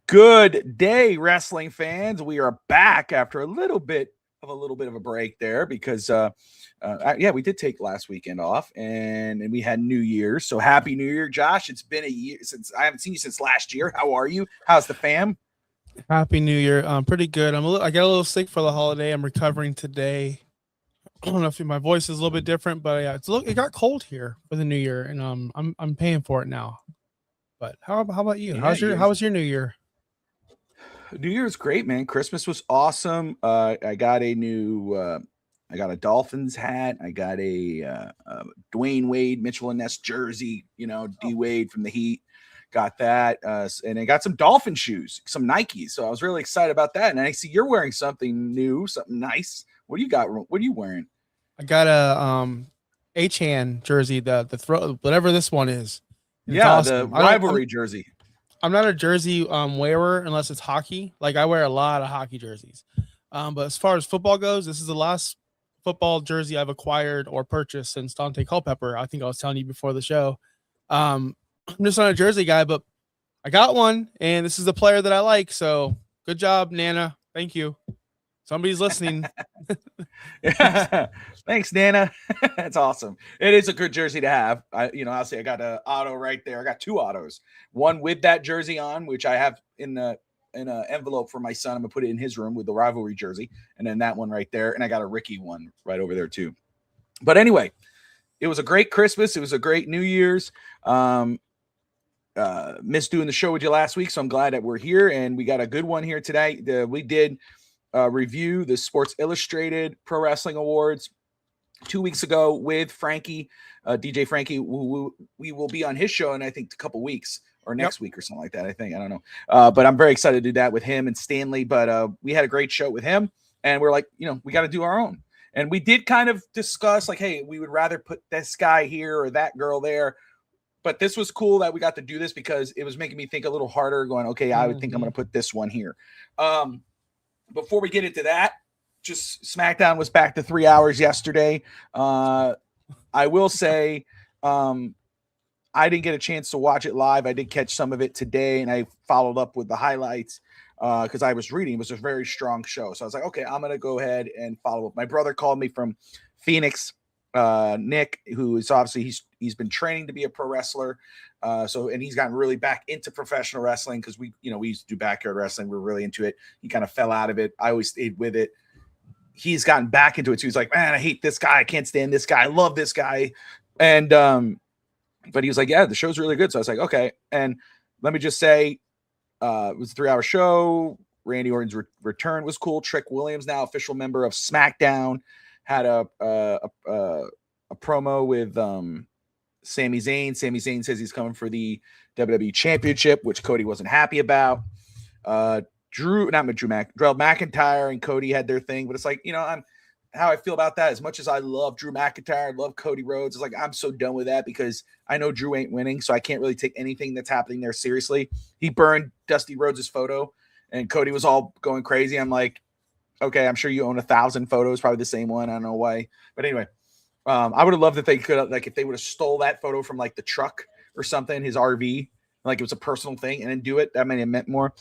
Good day, wrestling fans. We are back after a little bit of a break there because yeah, we did take last weekend off and we had New Year's. So happy New Year, Josh. It's been a year since I haven't seen you since last year. How are you? How's the fam? Happy New Year. Pretty good. I got a little sick for the holiday. I'm recovering today. I don't know if my voice is a little bit different, but yeah, it got cold here for the New Year, and I'm paying for it now. But how about you? Yeah, How was your New Year? New Year's great, man. Christmas was awesome. I got a Dolphins hat. I got a Dwayne Wade, Mitchell and Ness jersey. D Oh, Wade from the Heat. Got that, and I got some Dolphin shoes, some Nikes. So I was really excited about that. And I see you're wearing something new, something nice. What do you got? What are you wearing? I got a H-hand jersey, the throw whatever this one is, and it's Yeah, the awesome. rivalry jersey. I'm not a jersey wearer unless it's hockey. Like I wear a lot of hockey jerseys. But as far as football goes, this is the last football jersey I've acquired or purchased since Dante Culpepper. I think I was telling you before the show. I'm just not a jersey guy, but I got one, and this is the player that I like. So good job, Nana. Thank you. Somebody's listening. Thanks, Nana. That's awesome. It is a good jersey to have. I'll say I got an auto right there. I got two autos. One with that jersey on, which I have in an envelope for my son. I'm gonna put it in his room with the rivalry jersey, and then that one right there. And I got a Ricky one right over there too. But anyway, it was a great Christmas. It was a great New Year's. Missed doing the show with you last week, so I'm glad that we're here and we got a good one here today. We did review the Sports Illustrated Pro Wrestling Awards 2 weeks ago with Frankie, DJ Frankie. We will be on his show in I think a couple weeks or Yep. next week or something like that. I don't know, but I'm very excited to do that with him and Stanley. But we had a great show with him, and we're like, we got to do our own. And we did kind of discuss like, hey, we would rather put this guy here or that girl there. But this was cool that we got to do this because it was making me think a little harder. Going, okay, I would think I'm Mhm. going to put this one here. Before we get into that, just SmackDown was back to 3 hours yesterday. I will say, I didn't get a chance to watch it live. I did catch some of it today, and I followed up with the highlights because I was reading. It was a very strong show, so I was like, okay, I'm gonna go ahead and follow up. My brother called me from Phoenix, Nick, who is obviously he's been training to be a pro wrestler. And he's gotten really back into professional wrestling because we used to do backyard wrestling. We were really into it. He kind of fell out of it. I always stayed with it. He's gotten back into it. So he's like, man, I hate this guy. I can't stand this guy. I love this guy. And, but he was like, yeah, the show's really good. So I was like, okay. And let me just say, it was a 3 hour show. Randy Orton's return was cool. Trick Williams, now official member of SmackDown, had a promo with Sami Zayn. Sami Zayn says he's coming for the WWE Championship, which Cody wasn't happy about. Drew McIntyre and Cody had their thing, but it's like, how I feel about that. As much as I love Drew McIntyre, I love Cody Rhodes, it's like I'm so done with that because I know Drew ain't winning, so I can't really take anything that's happening there seriously. He burned Dusty Rhodes' photo, and Cody was all going crazy. I'm like, okay, I'm sure you own 1,000 photos, probably the same one. I don't know why, but anyway, I would have loved if they could, like, if they would have stole that photo from like the truck or something, his RV, like it was a personal thing, and then do it. That might have meant more.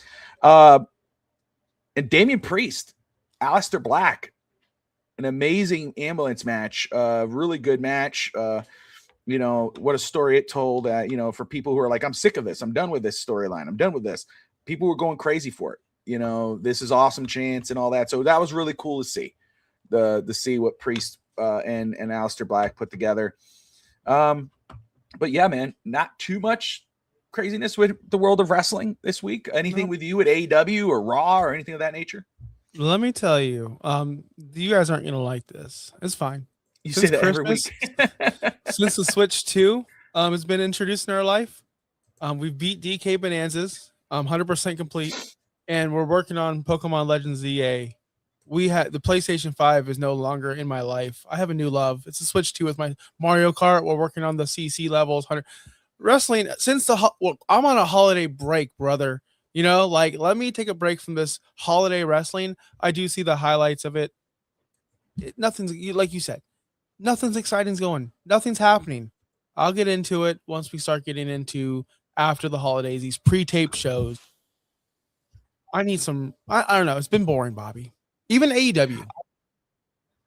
And Damian Priest, Aleister Black, an amazing ambulance match, really good match. What a story it told. For people who are like, I'm sick of this, I'm done with this storyline, I'm done with this. People were going crazy for it. This is awesome chance and all that. So that was really cool to see. See what Priest and Aleister Black put together. But yeah, man, not too much craziness with the world of wrestling this week. Anything No. with you at AEW or Raw or anything of that nature? Let me tell you, you guys aren't gonna like this. It's fine. You say Since that every week. Christmas, since the Switch 2 has been introduced in our life, we've beat DK Bonanzas, 100% complete, and we're working on Pokemon Legends ZA. We had the PlayStation 5 is no longer in my life. I have a new love. It's the Switch 2 with my Mario Kart. We're working on the CC levels, 100 wrestling since I'm on a holiday break, brother. Like let me take a break from this holiday wrestling. I do see the highlights of it. Nothing's like you said. Nothing's exciting's going. Nothing's happening. I'll get into it once we start getting into after the holidays. These pre-taped shows. I need some. I don't know. It's been boring, Bobby. Even AEW.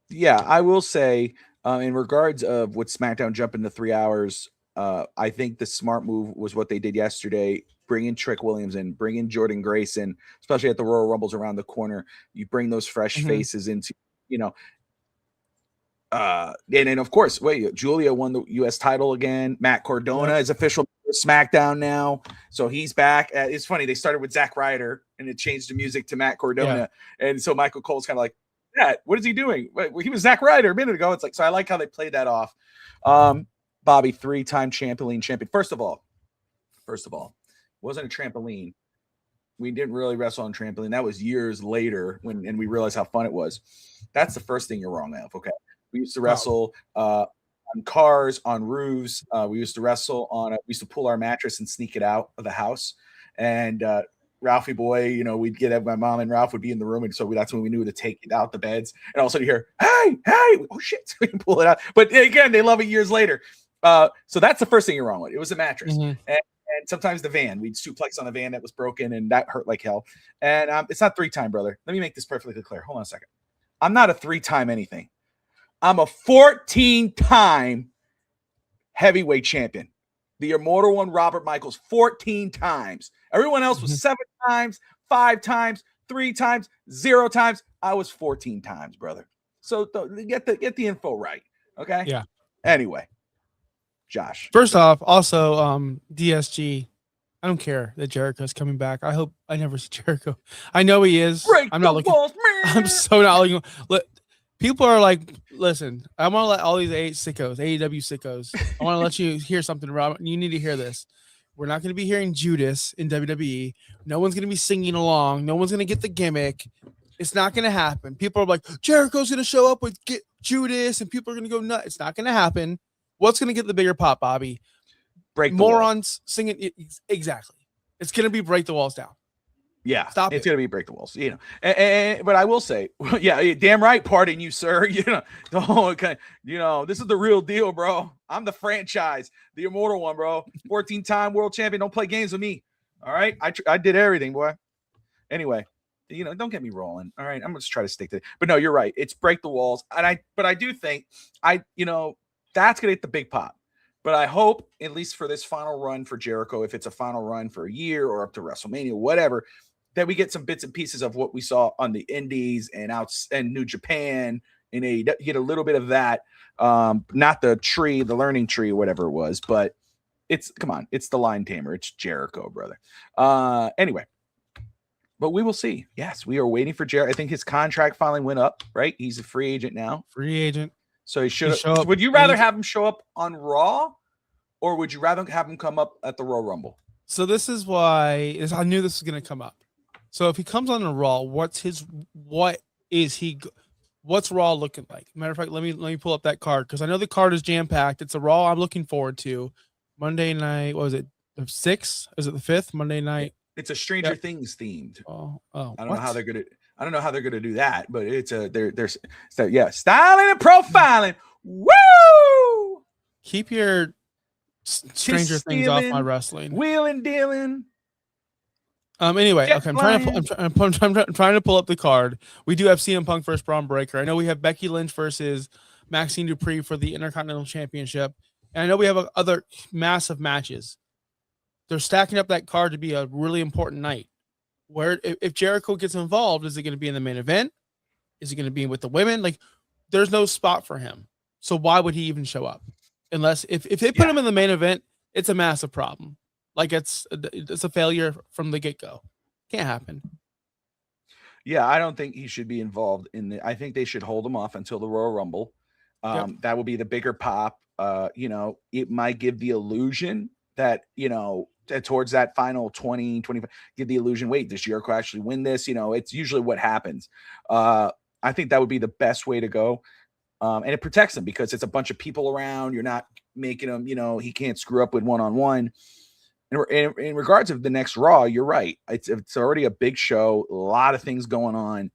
Yeah, I will say, in regards of what SmackDown jumping to 3 hours, I think the smart move was what they did yesterday. Bring in Trick Williams and bring in Jordan Grayson, especially at the Royal Rumbles around the corner. You bring those fresh faces into, you know, and then of course, wait, Julia won the U.S. title again. Matt Cardona is official SmackDown now, so he's back. It's funny, they started with Zack Ryder and it changed the music to Matt Cardona, and so Michael Cole's kind of like, "That, what is he doing? Wait, he was Zack Ryder a minute ago." It's like, so I like how they played that off. Bobby, 3-time champion. First of all, wasn't a trampoline. We didn't really wrestle on trampoline. That was years later and we realized how fun it was. That's the first thing you're wrong of. Okay. We used to wrestle on cars, on roofs. We used to wrestle we used to pull our mattress and sneak it out of the house. And Ralphie boy, we'd get my mom and Ralph would be in the room. And so that's when we knew to take it out the beds. And all of a sudden you hear, hey, oh shit, we can pull it out. But again, they love it years later. So that's the first thing you're wrong with. It was a mattress. And sometimes the van, we'd suplex on the van that was broken and that hurt like hell. And it's not 3-time, brother. Let me make this perfectly clear. Hold on a second. I'm not a 3-time anything. I'm a 14-time heavyweight champion. The immortal one, Robert Michaels, 14 times. Everyone else was 7 times, 5 times, 3 times, 0 times. I was 14 times, brother. So get the info right. Okay. Yeah. Anyway, Josh. First off, also DSG. I don't care that Jericho's coming back. I hope I never see Jericho. I know he is. I'm not looking. I'm so not looking. Look, people are like, listen, I want to let all these AEW sickos, I want to let you hear something, Rob. You need to hear this. We're not going to be hearing Judas in WWE. No one's going to be singing along. No one's going to get the gimmick. It's not going to happen. People are like, Jericho's going to show up with Judas and people are going to go nuts. It's not going to happen. What's going to get the bigger pop, Bobby? Break the morons singing. Exactly. It's going to be break the walls down. Yeah, it's going to be break the walls, but I will say, yeah, damn right. Pardon you, sir. This is the real deal, bro. I'm the franchise, the immortal one, bro. 14-time world champion. Don't play games with me. All right. I did everything, boy. Anyway, don't get me rolling. All right. I'm going to try to stick to it. But no, you're right. It's break the walls. But I do think that's going to get the big pop. But I hope, at least for this final run for Jericho, if it's a final run for a year or up to WrestleMania, whatever, that we get some bits and pieces of what we saw on the Indies and New Japan and get a little bit of that. Not the learning tree, whatever it was, but it's the line tamer. It's Jericho, brother. Anyway, but we will see. Yes, we are waiting for Jericho. I think his contract finally went up, right? He's a free agent now. Free agent. So he should show up. Would you rather have him show up on Raw or would you rather have him come up at the Royal Rumble? So this is why I knew this was going to come up. So if he comes on a Raw, what's Raw looking like? Matter of fact, let me pull up that card because I know the card is jam packed. It's a Raw I'm looking forward to. Monday night, what was it? The 6th? Is it the 5th? Monday night. It's a Stranger Things themed. Oh, I don't know how they're gonna do that, but it's styling and profiling. Woo! Keep your Stranger Things off my wrestling. Wheeling, dealing. Anyway, okay, I'm trying to pull up the card. We do have CM Punk versus Braun Breaker. I know we have Becky Lynch versus Maxine Dupree for the Intercontinental Championship, and I know we have other massive matches. They're stacking up that card to be a really important night. Where if Jericho gets involved, is it going to be in the main event? Is he going to be with the women? Like, there's no spot for him. So why would he even show up? Unless if they put him in the main event, it's a massive problem. Like it's a failure from the get-go. Can't happen. Yeah, I don't think he should be involved I think they should hold him off until the Royal Rumble. That will be the bigger pop. It might give the illusion that, towards that final 20, 25, give the illusion, wait, does Jericho actually win this? It's usually what happens. I think that would be the best way to go. And it protects him because it's a bunch of people around. You're not making him, he can't screw up with one-on-one. In regards of the next Raw, you're right. It's already a big show, a lot of things going on.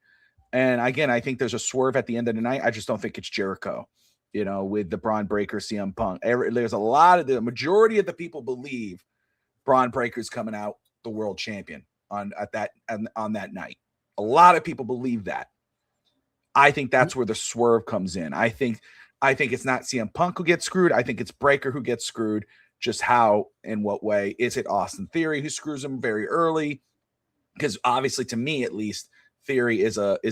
And again, I think there's a swerve at the end of the night. I just don't think it's Jericho, with the Braun Breaker, CM Punk. There's the majority of the people believe Braun Breaker's coming out the world champion. on that night. A lot of people believe that. I think that's where the swerve comes in. I think it's not CM Punk who gets screwed. I think it's Breaker who gets screwed. Just how, in what way? Is it Austin Theory who screws him very early? Because obviously, to me at least, Theory is a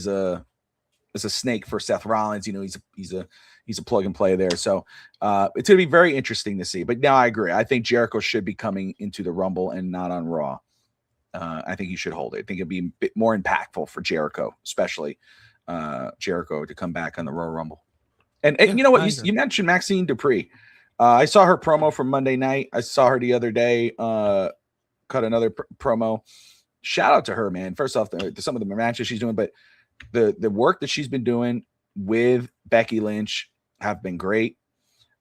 snake for Seth Rollins. You know, he's a plug and play there. So it's going to be very interesting to see. But now I agree. I think Jericho should be coming into the Rumble and not on Raw. I think he should hold it. I think it'd be a bit more impactful for Jericho, especially Jericho, to come back on the Royal Rumble. And you know what? You mentioned Maxine Dupree. I saw her promo from Monday night. I saw her the other day, cut another promo. Shout out to her, man. First off, some of the matches she's doing, but the work that she's been doing with Becky Lynch have been great.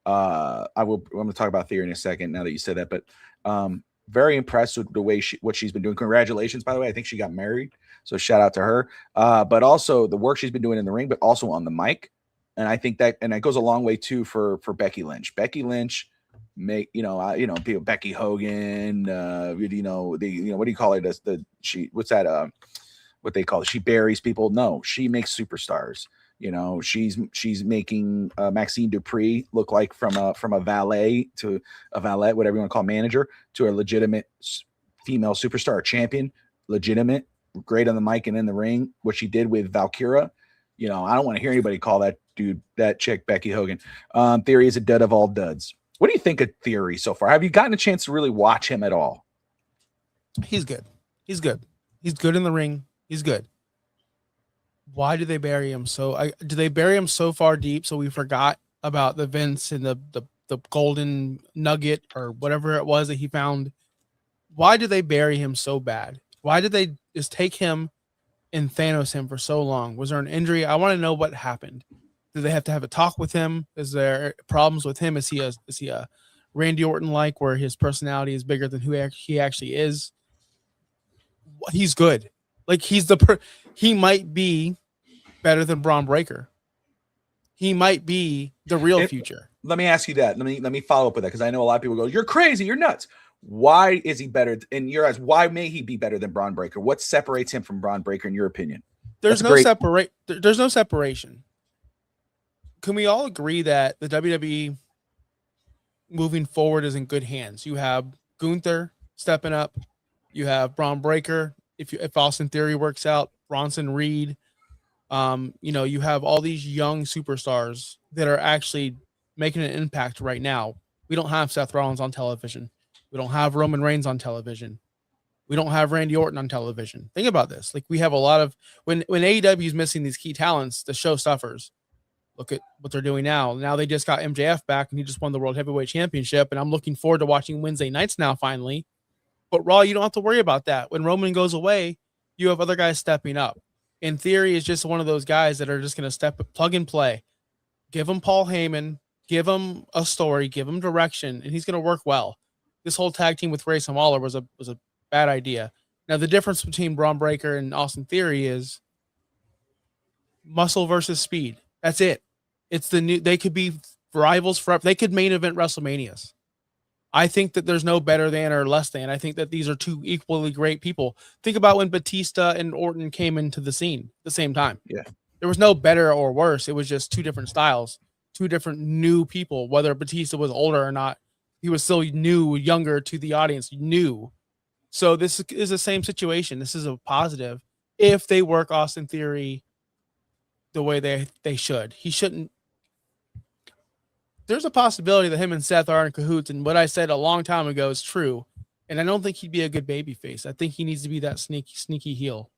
I'm going to talk about Theory in a second now that you said that, but very impressed with the way what she's been doing. Congratulations, by the way. I think she got married, so shout out to her. But also the work she's been doing in the ring, but also on the mic. And I think that goes a long way too for Becky Lynch. Becky Lynch people, Becky Hogan, what do you call it? What they call it? She buries people. No, she makes superstars. You know, she's making Maxine Dupree look like from a valet to a valet, whatever you want to call manager, to a legitimate female superstar, champion, legitimate, great on the mic and in the ring. What she did with Valkyra, you know, I don't want to hear anybody call that chick Becky Hogan. Theory is a dud of all duds. What do you think of Theory so far? Have you gotten a chance to really watch him at all? He's good. He's good in the ring. He's good. Why do they bury him do they bury him so far deep so we forgot about the Vince and the golden nugget or whatever it was that he found? Why do they bury him so bad? Why did they just take him and Thanos him for so long? Was there an injury? I want to know what happened. Do they have to have a talk with him? Is there problems with him? Is he a Randy Orton like, where his personality is bigger than who he actually is? He's good. Like he might be better than Braun Breaker. He might be the real future. Let me ask you that. Let me follow up with that, because I know a lot of people go, "You're crazy. You're nuts." Why is he better in your eyes? Why may he be better than Braun Breaker? What separates him from Braun Breaker in your opinion? There's no separation. Can we all agree that the WWE moving forward is in good hands? You have Gunther stepping up. You have Braun Breaker. If Austin Theory works out, Bronson Reed. You have all these young superstars that are actually making an impact right now. We don't have Seth Rollins on television. We don't have Roman Reigns on television. We don't have Randy Orton on television. Think about this. Like, we have a lot of when AEW is missing these key talents, the show suffers. Look at what they're doing now. Now they just got MJF back, and he just won the World Heavyweight Championship. And I'm looking forward to watching Wednesday nights now, finally. But Raw, you don't have to worry about that. When Roman goes away, you have other guys stepping up. In Theory, is just one of those guys that are just going to step, plug and play. Give him Paul Heyman, give him a story, give him direction, and he's going to work well. This whole tag team with Grayson Waller was a bad idea. Now, the difference between Braun Breaker and Austin Theory is muscle versus speed. That's it. It's they could be rivals forever. They could main event WrestleManias. I think that there's no better than or less than. I think that these are two equally great people. Think about when Batista and Orton came into the scene at the same time. Yeah. There was no better or worse. It was just two different styles, two different new people. Whether Batista was older or not, he was still new, younger to the audience, new. So this is the same situation. This is a positive if they work Austin Theory the way they should. He shouldn't. There's a possibility that him and Seth are in cahoots, and what I said a long time ago is true. And I don't think he'd be a good baby face. I think he needs to be that sneaky heel.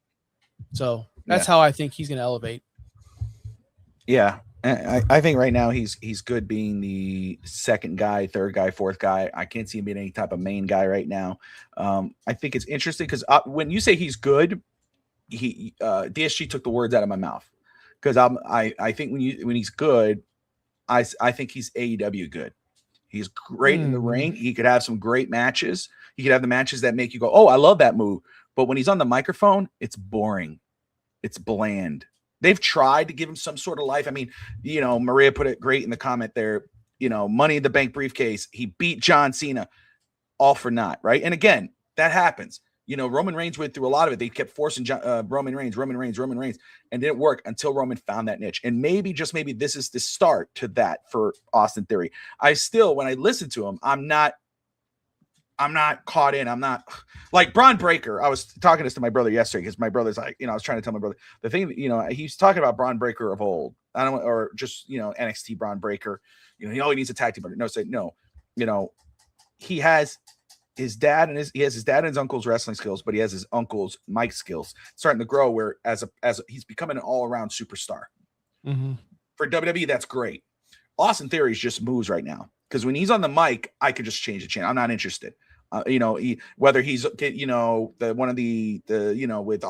So that's how I think he's going to elevate. Yeah. I think right now he's good being the second guy, third guy, fourth guy. I can't see him being any type of main guy right now. I think it's interesting because when you say he's good, DSG took the words out of my mouth, because I think when he's good, I think he's AEW good. He's great in the ring. He could have some great matches. He could have the matches that make you go, "Oh, I love that move." But when he's on the microphone, it's boring. It's bland. They've tried to give him some sort of life. I mean, Maria put it great in the comment there. Money in the Bank briefcase. He beat John Cena, all for naught, right? And again, that happens. Roman Reigns went through a lot of it. They kept forcing Roman Reigns, and didn't work until Roman found that niche. And maybe, just maybe, this is the start to that for Austin Theory. I still, when I listen to him, I'm not caught in. I'm not like Braun Breaker. I was talking this to my brother yesterday because my brother's like, I was trying to tell my brother the thing, he's talking about Braun Breaker of old. Or just, NXT Braun Breaker. He only needs a tag team partner. No, he has his dad and his dad and his uncle's wrestling skills, but he has his uncle's mic skills starting to grow where as he's becoming an all-around superstar. Mm-hmm. For WWE, that's great. Austin Theory just moves right now because when he's on the mic, I could just change the channel. I'm not interested. Whether he's the one of the with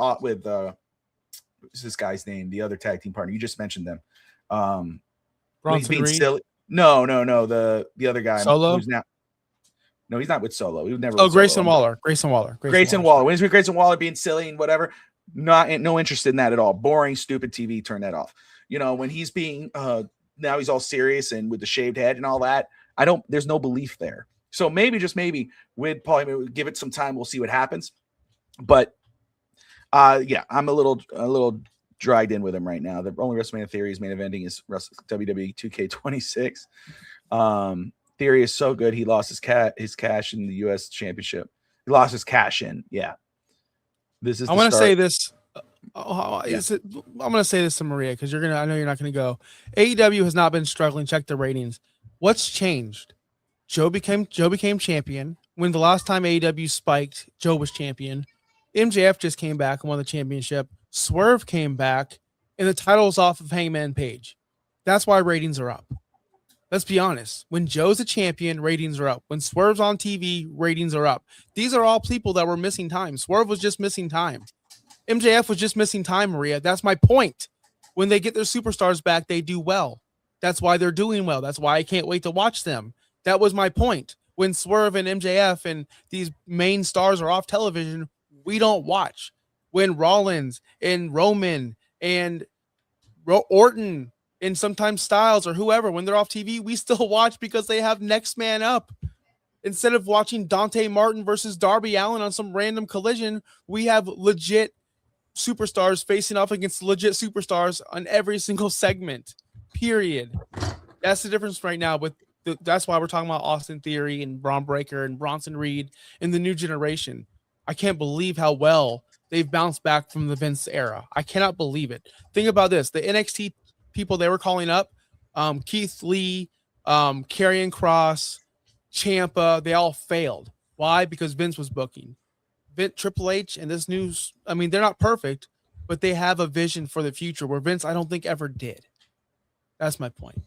what's this guy's name, the other tag team partner, you just mentioned them. He's being Reed? silly. No, the other guy Solo. Who's now. No, he's not with Solo. He was never. Oh, with Grayson Solo. Waller. Grayson Waller. When he's with Grayson Waller being silly and whatever, no interest in that at all. Boring, stupid TV. Turn that off. When he's being now he's all serious and with the shaved head and all that. There's no belief there. So maybe, just maybe, with Paul Heyman, give it some time. We'll see what happens. But yeah, I'm a little dragged in with him right now. The only WrestleMania Theory's main eventing is WWE 2K26. Theory is so good. He lost his cash in the U.S. Championship. He lost his cash in. Yeah. This is. I want to say this. I'm going to say this to Maria because I know you're not going to go. AEW has not been struggling. Check the ratings. What's changed? Joe became champion. When the last time AEW spiked, Joe was champion. MJF just came back and won the championship. Swerve came back, and the title's off of Hangman Page. That's why ratings are up. Let's be honest. When Joe's a champion, ratings are up. When Swerve's on TV, ratings are up. These are all people that were missing time. Swerve was just missing time. MJF was just missing time, Maria. That's my point. When they get their superstars back, they do well. That's why they're doing well. That's why I can't wait to watch them. That was my point. When Swerve and MJF and these main stars are off television, we don't watch. When Rollins and Roman and Orton and sometimes Styles or whoever, when they're off TV, we still watch because they have next man up. Instead of watching Dante Martin versus Darby Allin on some random collision, we have legit superstars facing off against legit superstars on every single segment, period. That's the difference right now. That's why we're talking about Austin Theory and Braun Breaker and Bronson Reed and the new generation. I can't believe how well they've bounced back from the Vince era. I cannot believe it. Think about this. The NXT people they were calling up, Keith Lee, Karrion Kross, Ciampa, they all failed. Why? Because Vince was booking. Triple H and this news, they're not perfect, but they have a vision for the future where Vince, I don't think, ever did. That's my point.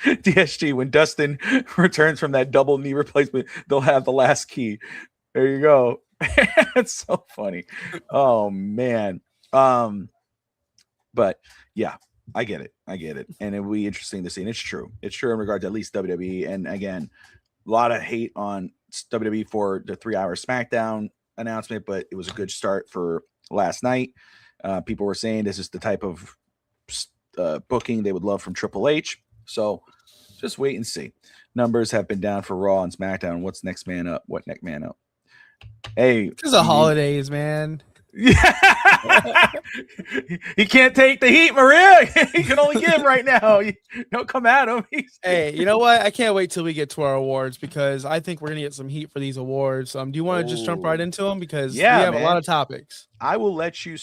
DSG, when Dustin returns from that double knee replacement, they'll have the last key. There you go. It's so funny. Oh, man. But yeah, I get it. And it'll be interesting to see. And it's true. It's true in regard to at least WWE. And again, a lot of hate on WWE for the 3-hour SmackDown announcement, but it was a good start for last night. People were saying this is the type of booking they would love from Triple H. So just wait and see. Numbers have been down for Raw and SmackDown. What's next man up? What next man up? Hey, it's the holidays, man. Yeah. He can't take the heat, Maria. He can only give right now. Don't come at him. Hey, you know what? I can't wait till we get to our awards because I think we're gonna get some heat for these awards. Do you want to just jump right into them because we have a lot of topics? I will let you.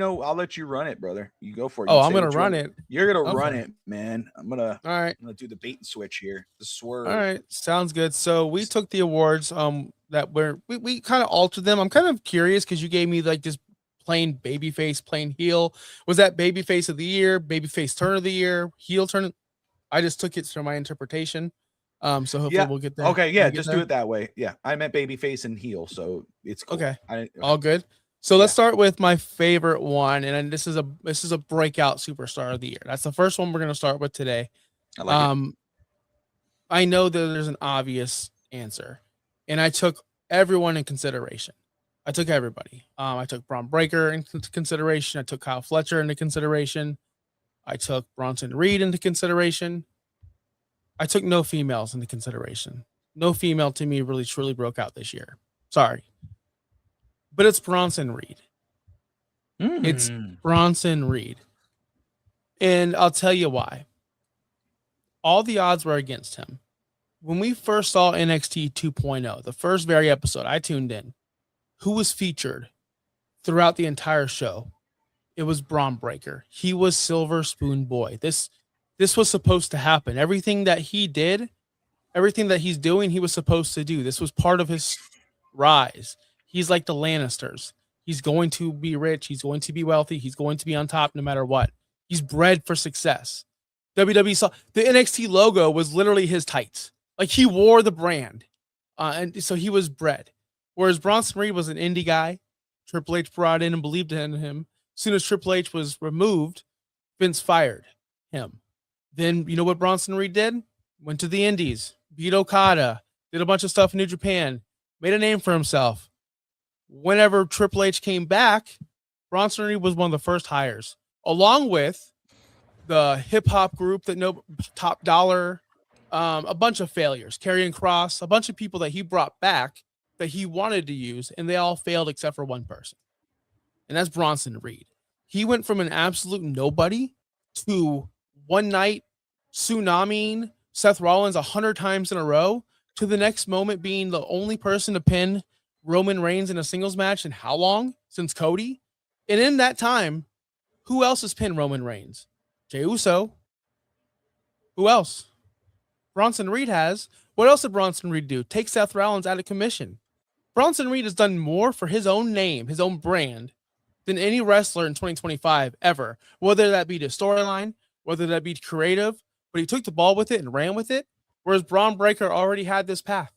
I'll let you run it, brother. You go for it. Oh, I'm gonna run it. You're gonna run it, man. All right. I'm gonna do the bait and switch here. The swerve. All right, sounds good. So we took the awards. That we kind of altered them. I'm kind of curious because you gave me like this plain babyface, plain heel. Was that babyface of the year, babyface turn of the year, heel turn? I just took it from my interpretation. So hopefully we'll get there. Okay, yeah, just do it that way. Yeah, I meant babyface and heel, so it's cool. Okay. All good. So let's start with my favorite one, and this is a breakout superstar of the year. That's the first one we're gonna start with today. I like it. I know that there's an obvious answer. And I took everyone in consideration. I took everybody. I took Braun Breaker into consideration. I took Kyle Fletcher into consideration. I took Bronson Reed into consideration. I took no females into consideration. No female to me really truly broke out this year. Sorry. but it's Bronson Reed. It's Bronson Reed. And I'll tell you why. All the odds were against him. When we first saw NXT 2.0, the first very episode, I tuned in. Who was featured throughout the entire show? It was Braun Breaker. He was Silver Spoon Boy. This was supposed to happen. Everything that he did, everything that he's doing, he was supposed to do. This was part of his rise. He's like the Lannisters. He's going to be rich. He's going to be wealthy. He's going to be on top no matter what. He's bred for success. WWE saw the NXT logo was literally his tights. Like he wore the brand. And so he was bred. Whereas Bronson Reed was an indie guy. Triple H brought in and believed in him. As soon as Triple H was removed, Vince fired him. Then you know what Bronson Reed did? Went to the Indies, beat Okada, did a bunch of stuff in New Japan, made a name for himself. Whenever Triple H came back, Bronson Reed was one of the first hires, along with the hip hop group that no Top Dollar, a bunch of failures, Karrion Kross, a bunch of people that he brought back that he wanted to use, and they all failed except for one person. And that's Bronson Reed. He went from an absolute nobody to one night tsunamiing Seth Rollins 100 times in a row to the next moment being the only person to pin Roman Reigns in a singles match in how long? Since Cody. And in that time, who else has pinned Roman Reigns? Jey Uso. Who else? Bronson Reed has. What else did Bronson Reed do? Take Seth Rollins out of commission. Bronson Reed has done more for his own name, his own brand, than any wrestler in 2025 ever, whether that be the storyline, whether that be creative, but he took the ball with it and ran with it, whereas Braun Breaker already had this path.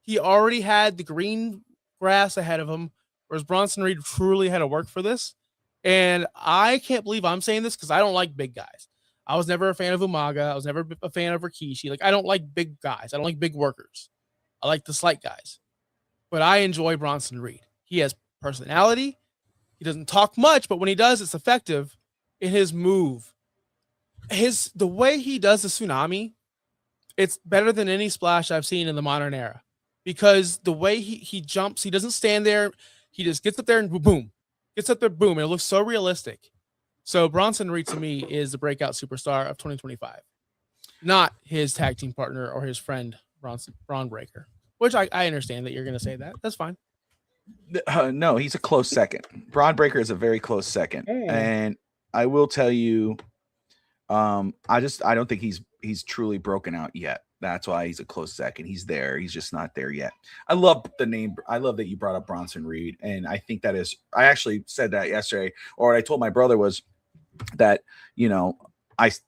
He already had the green grass ahead of him, whereas Bronson Reed truly had to work for this. And I can't believe I'm saying this because I don't like big guys. I was never a fan of Umaga. I was never a fan of Rikishi. Like, I don't like big guys. I don't like big workers. I like the slight guys. But I enjoy Bronson Reed. He has personality. He doesn't talk much, but when he does, it's effective in his move. The way he does the tsunami, it's better than any splash I've seen in the modern era. Because the way he jumps, he doesn't stand there. He just gets up there and boom. Gets up there, boom. And it looks so realistic. So Bronson Reed to me is the breakout superstar of 2025. Not his tag team partner or his friend, Braun Breaker. Which I understand that you're going to say that. That's fine. No, he's a close second. Braun Breaker is a very close second. And I will tell you, I don't think he's truly broken out yet. That's why he's a close second. He's there. He's just not there yet. I love the name. I love that you brought up Bronson Reed. And I think that is, I actually said that yesterday, or what I told my brother was that, because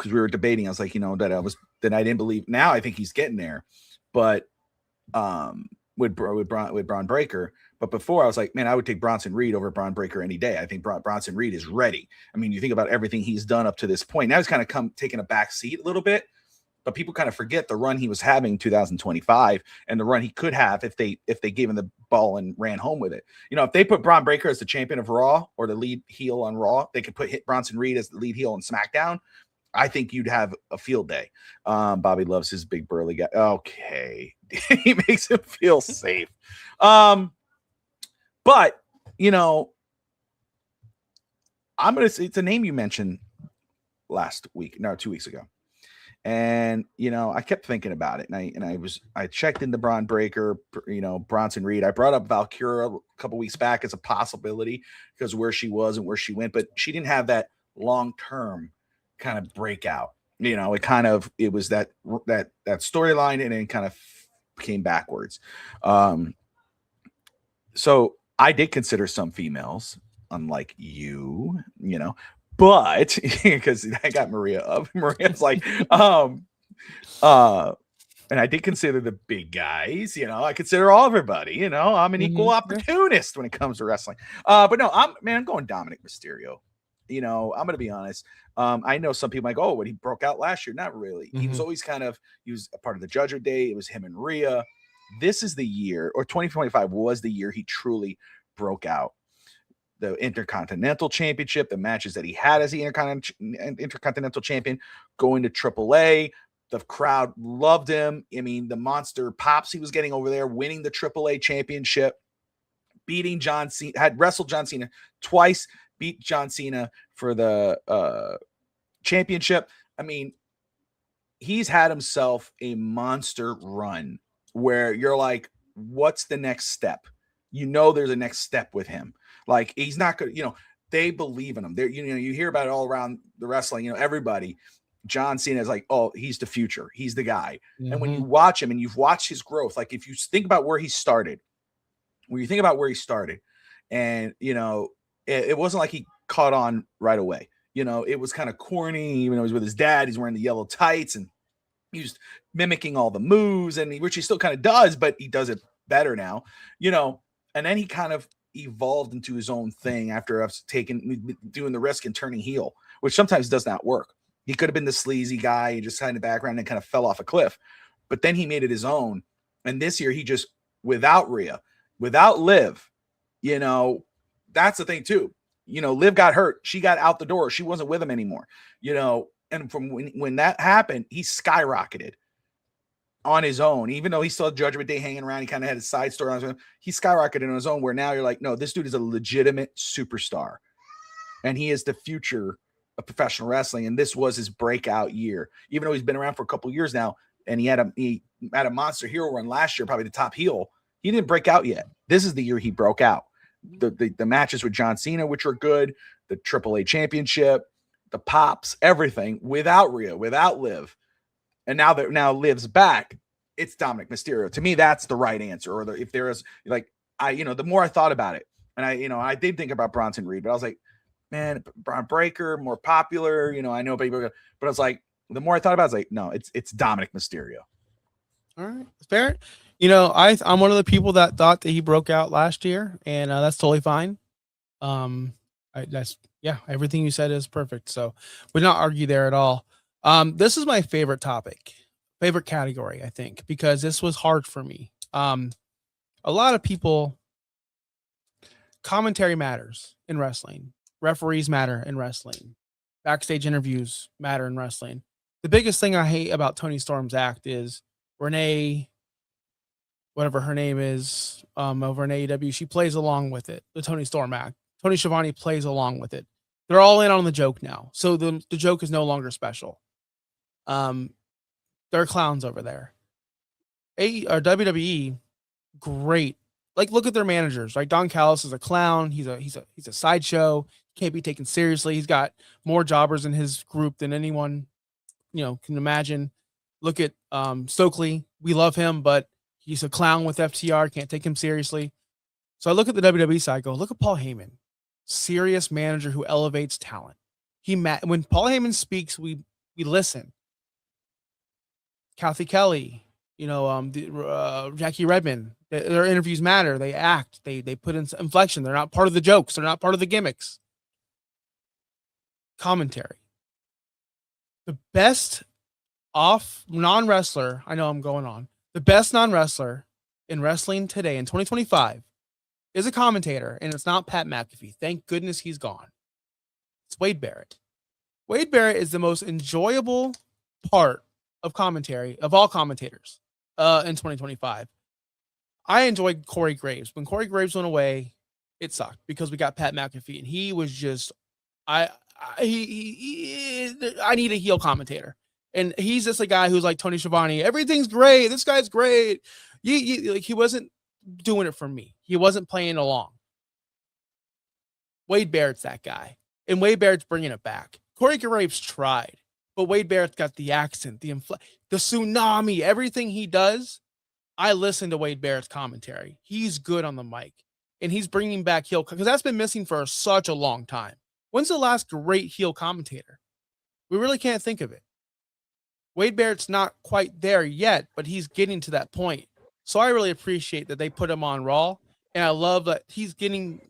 we were debating, I was like, that I didn't believe. Now I think he's getting there, but with Braun Breaker. But before I was like, man, I would take Bronson Reed over Braun Breaker any day. I think Bronson Reed is ready. I mean, you think about everything he's done up to this point. Now he's kind of taking a back seat a little bit, but people kind of forget the run he was having in 2025 and the run he could have if they gave him the ball and ran home with it. If they put Braun Breaker as the champion of Raw or the lead heel on Raw, they could put Bronson Reed as the lead heel on SmackDown. I think you'd have a field day. Bobby loves his big burly guy. Okay. He makes him feel safe. But, I'm going to say it's a name you mentioned 2 weeks ago. And, I kept thinking about it and I checked into Braun Breaker, Bronson Reed. I brought up Valkyra a couple weeks back as a possibility because of where she was and where she went, but she didn't have that long-term kind of breakout. It was that storyline and then kind of came backwards. So I did consider some females, unlike you, but because I got Maria up. Maria's like, and I did consider the big guys, I consider everybody, I'm an equal opportunist when it comes to wrestling. But no, I'm going Dominic Mysterio. I'm going to be honest. I know some people might go, he broke out last year. Not really. He was always he was a part of the Judgment Day. It was him and Rhea. This is the year, or 2025 was the year he truly broke out. The Intercontinental Championship, the matches that he had as the Intercontinental Champion, going to AAA. The crowd loved him. I mean, the monster pops he was getting over there, winning the AAA championship. beating John Cena, had wrestled John Cena twice, beat John Cena for the championship. I mean, he's had himself a monster run where you're like, what's the next step? You know, there's a next step with him. Like, he's not going to, they believe in him. There, you hear about it all around the wrestling, everybody. John Cena is like, oh, he's the future. He's the guy. Mm-hmm. And when you watch him and you've watched his growth, like if you think about where he started, and, it wasn't like he caught on right away. It was kind of corny, even though he was with his dad. He's wearing the yellow tights and he was mimicking all the moves, and which he still kind of does, but he does it better now, and then he kind of evolved into his own thing after us doing the risk and turning heel, which sometimes does not work. He could have been the sleazy guy, just kind of background and kind of fell off a cliff, but then he made it his own. And this year he just, without Rhea, without Liv, that's the thing too. Liv got hurt. She got out the door. She wasn't with him anymore, and from when that happened, he skyrocketed on his own. Even though he still had Judgment Day hanging around, he kind of had a side story on his own. He skyrocketed on his own, where now you're like, no, this dude is a legitimate superstar. And he is the future of professional wrestling. And this was his breakout year. Even though he's been around for a couple of years now, and he had a monster hero run last year, probably the top heel, he didn't break out yet. This is the year he broke out. The matches with John Cena, which were good, the AAA championship, the pops, everything, without Rhea, without Liv. And now Liv's back, it's Dominic Mysterio. To me, that's the right answer. Or if there is, like, the more I thought about it, and I did think about Bronson Reed, but I was like, man, Braun Breaker, more popular, I know people, but I was like, the more I thought about it, I was like, no, it's Dominic Mysterio. All right, fair. I'm one of the people that thought that he broke out last year, and that's totally fine. Everything you said is perfect. So we'll not argue there at all. This is my favorite category, I think, because this was hard for me. A lot of people, commentary matters in wrestling. Referees matter in wrestling. Backstage interviews matter in wrestling. The biggest thing I hate about Toni Storm's act is Renee, whatever her name is, over in AEW, she plays along with it. The Toni Storm act. Tony Schiavone plays along with it. They're all in on the joke now. So the joke is no longer special. They're clowns over there. WWE, great. Like, look at their managers. Like, Don Callis is a clown. He's a sideshow. Can't be taken seriously. He's got more jobbers in his group than anyone, can imagine. Look at Stokely. We love him, but he's a clown with FTR. Can't take him seriously. So I look at the WWE side. Go, look at Paul Heyman, serious manager who elevates talent. When Paul Heyman speaks, we listen. Kathy Kelly, Jackie Redmond, their interviews matter. They act. They put in inflection. They're not part of the jokes. They're not part of the gimmicks. Commentary. The best non-wrestler, I know I'm going on, the best non-wrestler in wrestling today in 2025 is a commentator, and it's not Pat McAfee. Thank goodness he's gone. It's Wade Barrett. Wade Barrett is the most enjoyable part of commentary of all commentators in 2025. I enjoyed Corey Graves. When Corey Graves went away, it sucked because we got Pat McAfee, and he was just I need a heel commentator. And he's just a guy who's like Tony Schiavone. Everything's great. This guy's great. He wasn't doing it for me. He wasn't playing along. Wade Barrett's that guy. And Wade Barrett's bringing it back. Corey Graves tried. But Wade Barrett's got the accent, the tsunami, everything he does. I listen to Wade Barrett's commentary. He's good on the mic. And he's bringing back heel, because that's been missing for such a long time. When's the last great heel commentator? We really can't think of it. Wade Barrett's not quite there yet, but he's getting to that point. So I really appreciate that they put him on Raw. And I love that he's getting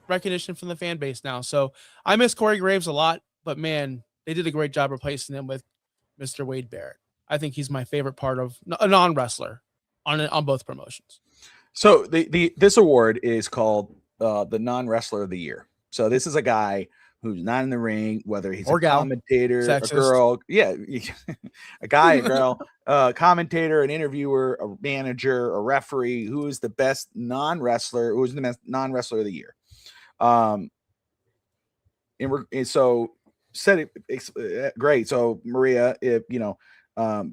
recognition from the fan base now. So I miss Corey Graves a lot, but man, they did a great job replacing him with Mr. Wade Barrett. I think he's my favorite part of a non-wrestler on both promotions. So this award is called the non-wrestler of the year. So this is a guy who's not in the ring, whether he's Or a gal. commentator, Sexist. a girl, yeah, a guy, a girl, a commentator, an interviewer, a manager, a referee, who is the best non-wrestler, who is the best non-wrestler of the year. And so said it great. So Maria, if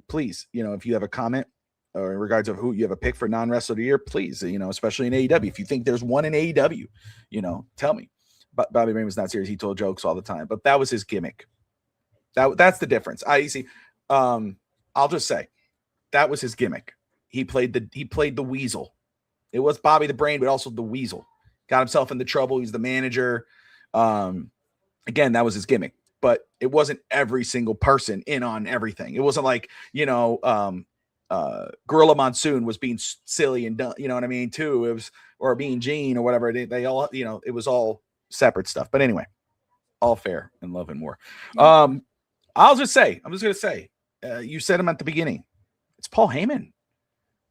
please, if you have a comment or in regards of who you have a pick for non-wrestler of the year, please, especially in AEW, if you think there's one in AEW, tell me. But Bobby Green was not serious. He told jokes all the time, but that was his gimmick. That's the difference. I see. I'll just say that was his gimmick. He played the weasel. It was Bobby the Brain, but also the weasel. Got himself into trouble. He's the manager. Again, that was his gimmick, but it wasn't every single person in on everything. It wasn't like, Gorilla Monsoon was being silly and dumb, you know what I mean, too. It was, or Mean Gene or whatever. They all, it was all separate stuff. But anyway, all fair and love and war. I'm just going to say, you said him at the beginning. It's Paul Heyman.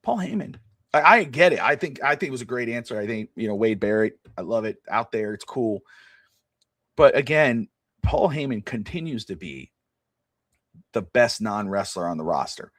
Paul Heyman. I get it. I think it was a great answer. I think, Wade Barrett, I love it out there. It's cool. But again, Paul Heyman continues to be the best non-wrestler on the roster.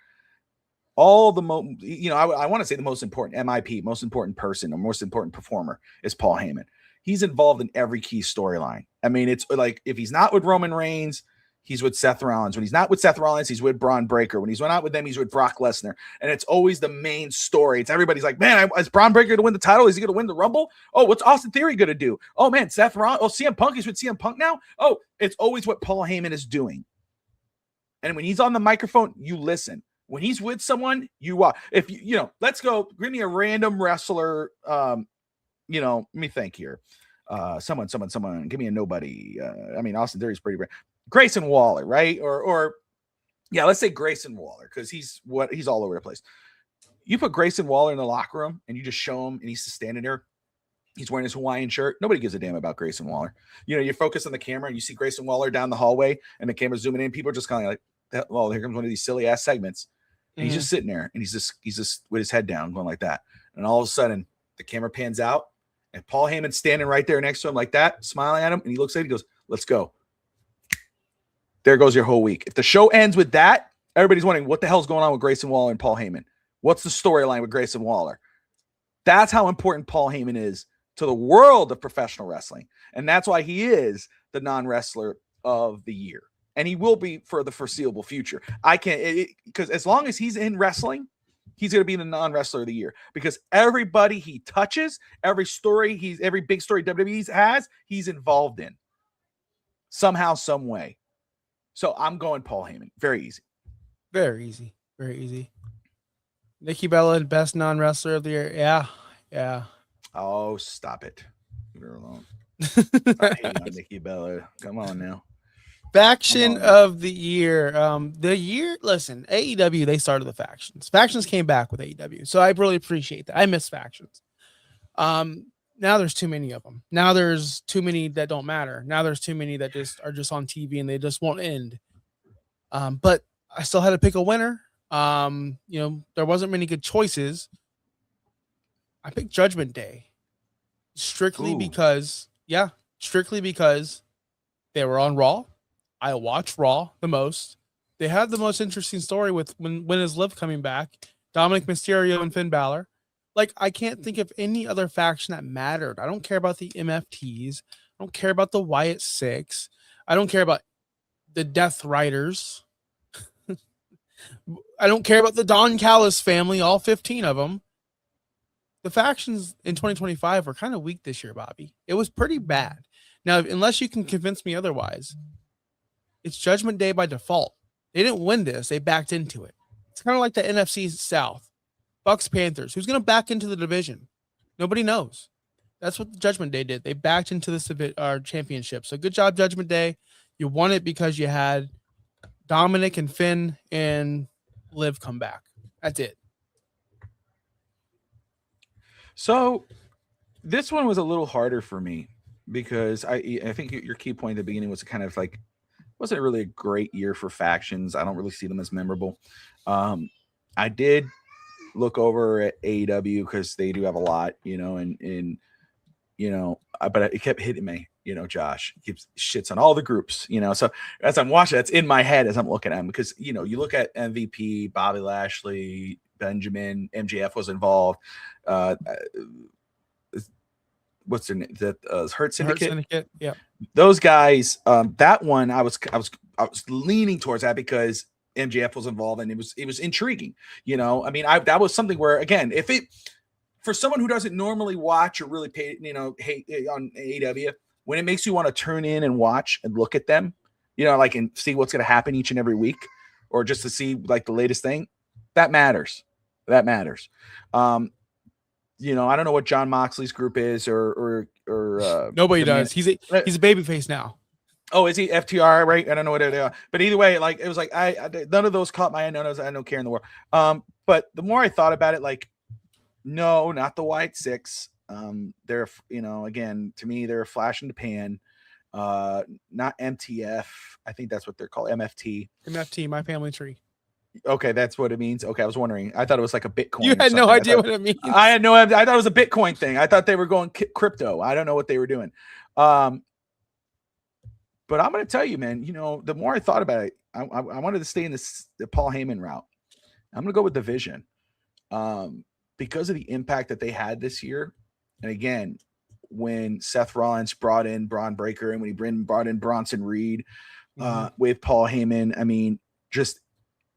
All the I want to say the most important MIP, most important person, or most important performer is Paul Heyman. He's involved in every key storyline. I mean, it's like if he's not with Roman Reigns, he's with Seth Rollins. When he's not with Seth Rollins, he's with Braun Breaker. When he's not with them, he's with Brock Lesnar. And it's always the main story. It's everybody's like, man, is Braun Breaker going to win the title? Is he going to win the Rumble? Oh, what's Austin Theory going to do? Oh, man, Seth Rollins. Oh, CM Punk is with CM Punk now? Oh, it's always what Paul Heyman is doing. And when he's on the microphone, you listen. When he's with someone, you watch. If let's go, give me a random wrestler. Let me think here. Someone, give me a nobody. Austin Theory's pretty rare. Grayson Waller, right? Or let's say Grayson Waller, because he's all over the place. You put Grayson Waller in the locker room and you just show him and he's just standing there. He's wearing his Hawaiian shirt. Nobody gives a damn about Grayson Waller. You focus on the camera and you see Grayson Waller down the hallway and the camera's zooming in. People are just kind of like, well, here comes one of these silly ass segments. And he's just sitting there and he's just with his head down going like that. And all of a sudden the camera pans out and Paul Heyman's standing right there next to him like that, smiling at him. And he looks at it, he goes, let's go. There goes your whole week. If the show ends with that, everybody's wondering what the hell's going on with Grayson Waller and Paul Heyman. What's the storyline with Grayson Waller? That's how important Paul Heyman is to the world of professional wrestling. And that's why he is the non-wrestler of the year. And he will be for the foreseeable future. Because as long as he's in wrestling, he's going to be the non-wrestler of the year. Because everybody he touches, every big story WWE has, he's involved in. Somehow, some way. So I'm going Paul Heyman. Very easy. Very easy. Very easy. Nikki Bella, best non-wrestler of the year. Yeah. Oh, stop it. Leave her alone. I hate on Nikki Bella. Come on now. Faction of the year. Listen, AEW, they started the factions. Factions came back with AEW. So I really appreciate that. I miss factions. Now there's too many of them. Now there's too many that don't matter. Now there's too many that just are just on TV and they just won't end. But I still had to pick a winner. There wasn't many good choices. I picked Judgment Day. Strictly because they were on Raw. I watch Raw the most. They had the most interesting story with when is Liv coming back? Dominic Mysterio and Finn Balor. Like, I can't think of any other faction that mattered. I don't care about the MFTs. I don't care about the Wyatt Six. I don't care about the Death Riders. I don't care about the Don Callis family, all 15 of them. The factions in 2025 were kind of weak this year, Bobby. It was pretty bad. Now, unless you can convince me otherwise, it's Judgment Day by default. They didn't win this. They backed into it. It's kind of like the NFC South. Bucks Panthers. Who's going to back into the division? Nobody knows. That's what Judgment Day did. They backed into the championship. So good job, Judgment Day. You won it because you had Dominic and Finn and Liv come back. That's it. So this one was a little harder for me because I think your key point at the beginning was kind of like, wasn't really a great year for factions. I don't really see them as memorable. I did look over at AEW because they do have a lot, but it kept hitting me, Josh keeps shits on all the groups, So as I'm watching, that's in my head as I'm looking at him because, you look at MVP, Bobby Lashley, Benjamin, MJF was involved. What's their name? That Hurt Syndicate. Yeah. Those guys. That one I was leaning towards that because MJF was involved and it was intriguing. I mean, that was something where again, if it for someone who doesn't normally watch or really pay, hate on AEW, when it makes you want to turn in and watch and look at them, and see what's going to happen each and every week, or just to see like the latest thing, that matters. That matters. I don't know what John Moxley's group is or nobody does. He's a babyface now. Oh, is he FTR? Right? I don't know what they are, but either way, like it was like I none of those caught my eye. I don't care in the world. But the more I thought about it, like, no, not the White Six. They're again, to me, they're a flash in the pan. Not MTF. I think that's what they're called. MFT. MFT, My Family Tree. Okay, that's what it means. Okay, I was wondering. I thought it was like a Bitcoin. You had no idea what it means. I had no. I thought it was a Bitcoin thing. I thought they were going crypto. I don't know what they were doing. But I'm going to tell you, man. The more I thought about it, I wanted to stay in the Paul Heyman route. I'm going to go with the Vision, because of the impact that they had this year. And again, when Seth Rollins brought in Braun Breaker and when he brought in Bronson Reed with Paul Heyman, I mean, just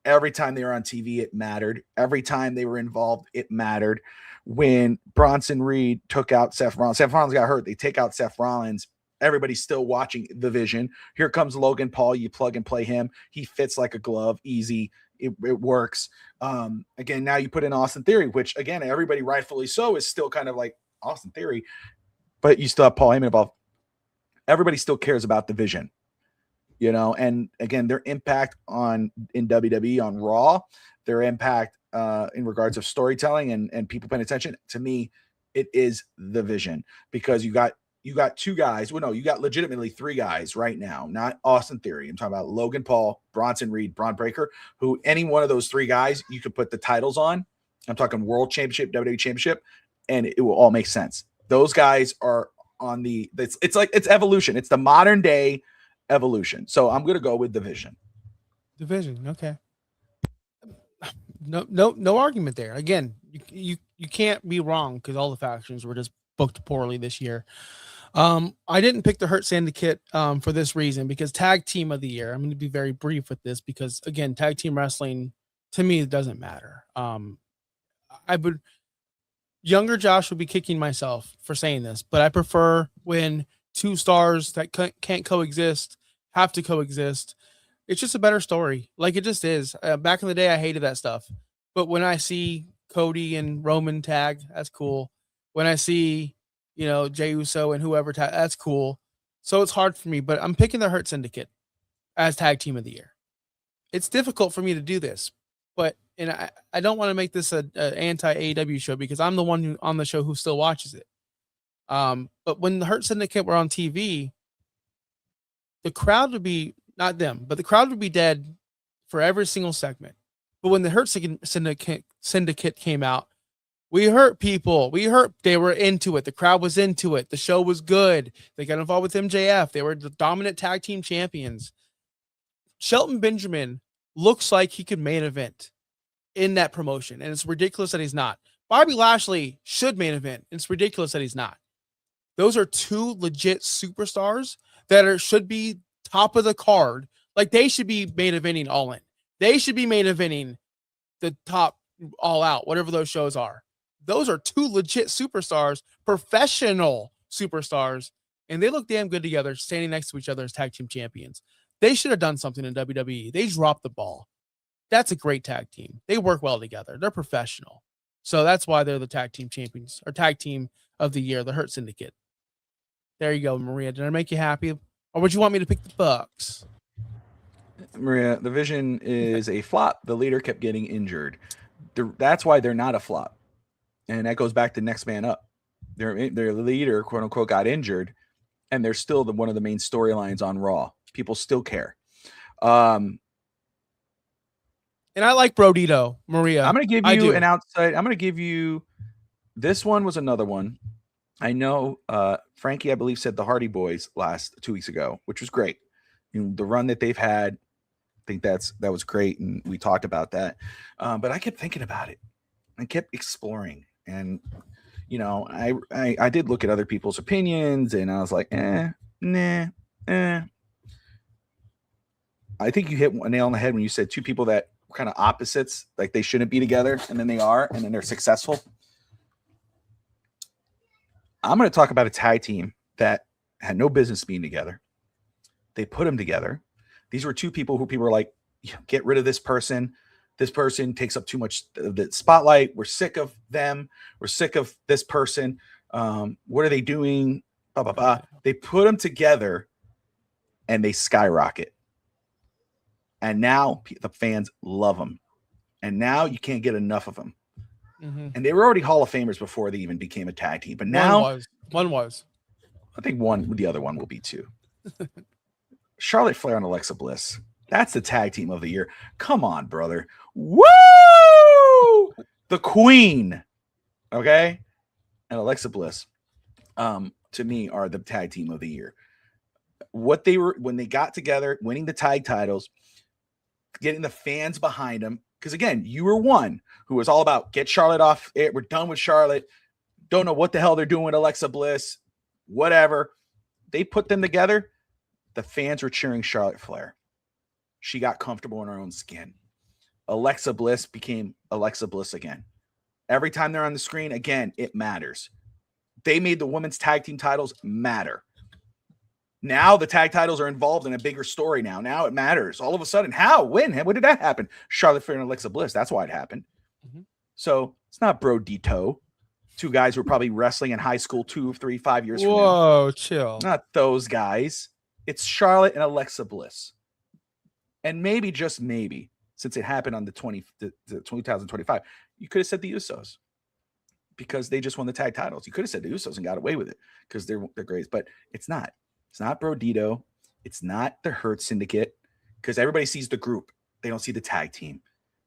every time they were on TV, it mattered. Every time they were involved, it mattered. When Bronson Reed took out Seth Rollins got hurt. They take out Seth Rollins. Everybody's still watching the Vision. Here comes Logan Paul. You plug and play him. He fits like a glove. Easy. It works. Again, now you put in Austin Theory, which again, everybody rightfully so is still kind of like Austin Theory, but you still have Paul Heyman involved. Everybody still cares about the Vision, and again, their impact in WWE on Raw, their impact in regards of storytelling and people paying attention. To me, it is the Vision because you got two guys. Well, no, you got legitimately three guys right now, not Austin Theory. I'm talking about Logan Paul, Bronson Reed, Braun Breaker, who any one of those three guys, you could put the titles on. I'm talking World Championship, WWE Championship, and it will all make sense. Those guys are on it's like it's evolution. It's the modern day evolution. So I'm going to go with the Vision. Division. Okay. No argument there. Again, you can't be wrong because all the factions were just booked poorly this year. I didn't pick the Hurt Syndicate for this reason because tag team of the year. I'm going to be very brief with this because again, tag team wrestling to me, it doesn't matter. Younger Josh would be kicking myself for saying this, but I prefer when two stars that can't coexist have to coexist. It's just a better story. Like it just is. Back in the day, I hated that stuff. But when I see Cody and Roman tag, that's cool. When I see, Jey Uso and whoever tag, that's cool. So it's hard for me, but I'm picking the Hurt Syndicate as tag team of the year. It's difficult for me to do this, but I don't want to make this an anti-AEW show because I'm the one on the show who still watches it. But when the Hurt Syndicate were on TV, the crowd would be not them, but the crowd would be dead for every single segment. But when the Hurt Syndicate came out, we hurt people. They were into it. The crowd was into it. The show was good. They got involved with MJF. They were the dominant tag team champions. Shelton Benjamin looks like he could main event in that promotion, and it's ridiculous that he's not. Bobby Lashley should main event. It's ridiculous that he's not. Those are two legit superstars that should be top of the card. Like they should be main eventing All In. They should be main eventing the top All Out, whatever those shows are. Those are two legit superstars, professional superstars, and they look damn good together, standing next to each other as tag team champions. They should have done something in WWE. They dropped the ball. That's a great tag team. They work well together. They're professional. So that's why they're the tag team champions or tag team of the year, the Hurt Syndicate. There you go, Maria. Did I make you happy? Or would you want me to pick the Bucks? Maria, the Vision is a flop. The leader kept getting injured. That's why they're not a flop. And that goes back to next man up. Their leader, quote unquote, got injured, and they're still one of the main storylines on Raw. People still care. And I like Brodito, Maria. I'm going to give you an outside. I'm going to give you this one was another one. I know Frankie, I believe, said the Hardy Boys 2 weeks ago, which was great. The run that they've had, I think that was great, and we talked about that. But I kept thinking about it. I kept exploring, and I did look at other people's opinions, and I was like, nah. I think you hit a nail on the head when you said two people that were kind of opposites, like they shouldn't be together, and then they are, and then they're successful. I'm going to talk about a tag team that had no business being together. They put them together. These were two people who people were like, get rid of this person. This person takes up too much of the spotlight. We're sick of them. We're sick of this person. What are they doing? Blah, blah, blah. They put them together and they skyrocket. And now the fans love them. And now you can't get enough of them. Mm-hmm. And they were already Hall of Famers before they even became a tag team. But now one was. I think the other one will be too. Charlotte Flair and Alexa Bliss. That's the tag team of the year. Come on, brother. Woo! The Queen. Okay? And Alexa Bliss, to me, are the tag team of the year. What they were when they got together, winning the tag titles, getting the fans behind them. Because again, you were one who was all about get Charlotte off. We're done with Charlotte. Don't know what the hell they're doing with Alexa Bliss. Whatever. They put them together. The fans were cheering Charlotte Flair. She got comfortable in her own skin. Alexa Bliss became Alexa Bliss again. Every time they're on the screen, again, it matters. They made the women's tag team titles matter. Now the tag titles are involved in a bigger story now. Now it matters. All of a sudden, how? When? When did that happen? Charlotte Flair and Alexa Bliss. That's why it happened. Mm-hmm. So it's not Bro Dito. Two guys who were probably wrestling in high school 2, 3, 5 years from now. Whoa, chill. Not those guys. It's Charlotte and Alexa Bliss. And maybe, just maybe, since it happened on the 2025, you could have said the Usos because they just won the tag titles. You could have said the Usos and got away with it because they're great. But it's not. It's not Bro Dito. It's not the Hurt Syndicate because everybody sees the group. They don't see the tag team.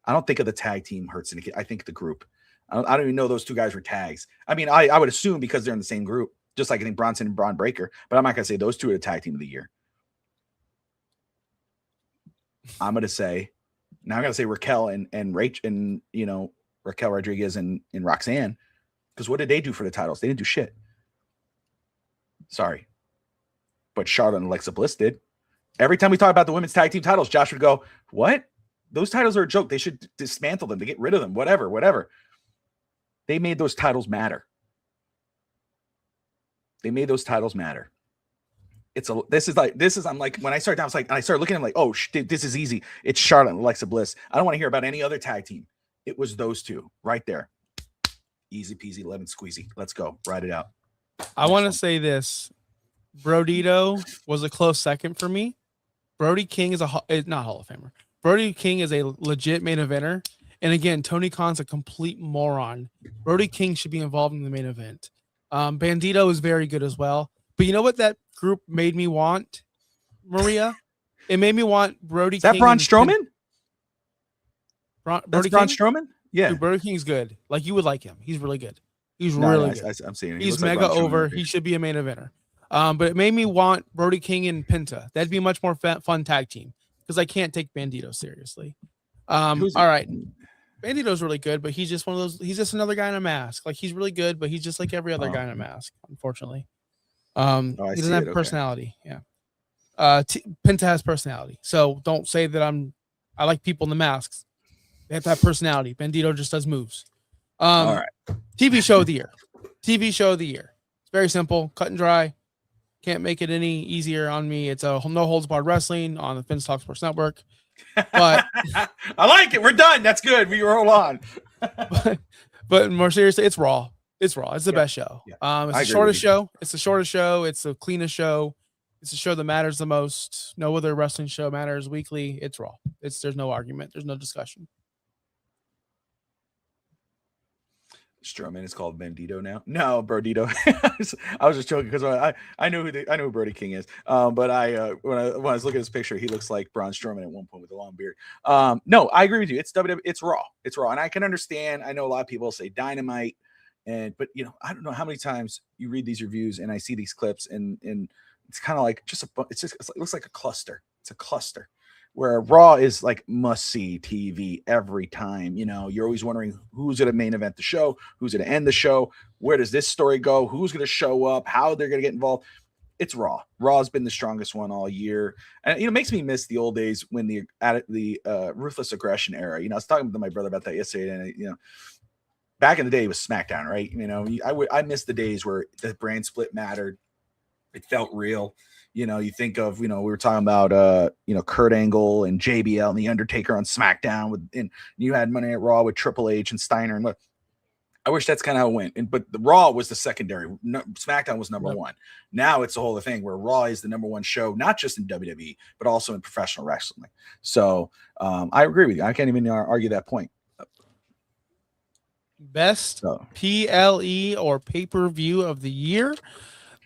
I don't think of the tag team Hurt Syndicate. I think the group. I don't even know those two guys were tags. I mean, I would assume because they're in the same group, just like I think Bronson and Braun Breaker. But I'm not going to say those two are the tag team of the year. I'm going to say Raquel and Rach and, Raquel Rodriguez and Roxanne. Because what did they do for the titles? They didn't do shit. Sorry. But Charlotte and Alexa Bliss did. Every time we talk about the women's tag team titles, Josh would go, what? Those titles are a joke. They should dismantle them to get rid of them. Whatever. They made those titles matter. I'm like, when I start down, I started looking at them like, oh, this is easy. It's Charlotte and Alexa Bliss. I don't want to hear about any other tag team. It was those two right there. Easy peasy, lemon squeezy. Let's go. Ride it out. I want to say this. Brodito was a close second for me. Brody King is not Hall of Famer. Brody King is a legit main eventer. And again, Tony Khan's a complete moron. Brody King should be involved in the main event. Bandito is very good as well. But you know what that group made me want, Maria? It made me want Brody King. Is that Braun Strowman? Brody Braun King? Strowman? Yeah. Dude, Brody King's good. Like, you would like him. He's really good. He's really good. I'm seeing it. He's mega over. He should be a main eventer. But it made me want Brody King and Penta. That'd be a much more fun tag team because I can't take Bandito seriously. All right. Bandito's really good, but he's just one of those. He's just another guy in a mask. Like, he's really good, but he's just like every other guy in a mask, unfortunately. He doesn't have personality. Yeah. Penta has personality. So don't say that I like people in the masks. They have to have personality. Bandito just does moves. All right. TV show of the year. It's very simple, cut and dry. Can't make it any easier on me. It's a no holds barred wrestling on the Finns Talk Sports Network. But I like it. We're done. That's good. We roll on. but more seriously, it's Raw. It's the best show. Yeah. It's the shortest show. It's the cleanest show. It's the show that matters the most. No other wrestling show matters weekly. It's Raw. There's no argument. There's no discussion. Strowman is called Bandito now. No, Brodito. I was just joking because I knew who Brody King is. But when I was looking at this picture, he looks like Braun Strowman at one point with a long beard. No, I agree with you. It's WWE. It's Raw. And I can understand. I know a lot of people say Dynamite. But I don't know how many times you read these reviews and I see these clips and it's kind of like it looks like a cluster. It's a cluster where Raw is like must see TV every time. You're always wondering who's going to main event the show, who's going to end the show, where does this story go, who's going to show up, how they're going to get involved. It's Raw. Raw's been the strongest one all year, and it makes me miss the old days when the ruthless aggression era. I was talking to my brother about that yesterday, and back in the day it was SmackDown, right? I miss the days where the brand split mattered. It felt real. You think of, we were talking about, Kurt Angle and JBL and The Undertaker on SmackDown and you had Monday Night Raw with Triple H and Steiner. And look, I wish that's kind of how it went. But the Raw was the secondary. SmackDown was number one. Now it's a whole thing where Raw is the number one show, not just in WWE, but also in professional wrestling. So I agree with you. I can't even argue that point. Best PLE or pay-per-view of the year.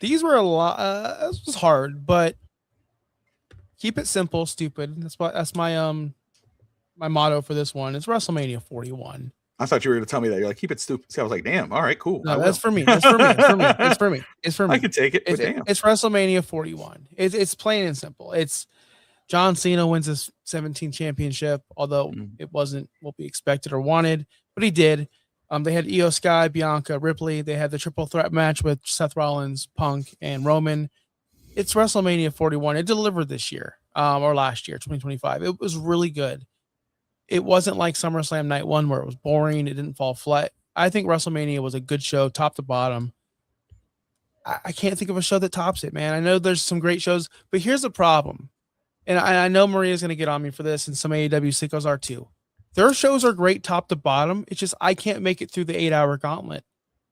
These were a lot. This was hard, but keep it simple, stupid. That's my my motto for this one. It's WrestleMania 41. I thought you were going to tell me that. You're like, keep it stupid. See, I was like, damn. All right, cool. No, that's for me. That's for me. It's for me. It's for me. I can take it. It's WrestleMania 41. It's plain and simple. It's John Cena wins his 17th championship, although it wasn't what we expected or wanted, but he did. They had Io Sky, Bianca, Ripley. They had the triple threat match with Seth Rollins, Punk, and Roman. It's WrestleMania 41. It delivered this year, or last year, 2025. It was really good. It wasn't like SummerSlam Night 1 where it was boring. It didn't fall flat. I think WrestleMania was a good show, top to bottom. I can't think of a show that tops it, man. I know there's some great shows, but here's the problem. And I know Maria's going to get on me for this, and some AEW sickos are too. Their shows are great top to bottom. It's just I can't make it through the 8-hour gauntlet.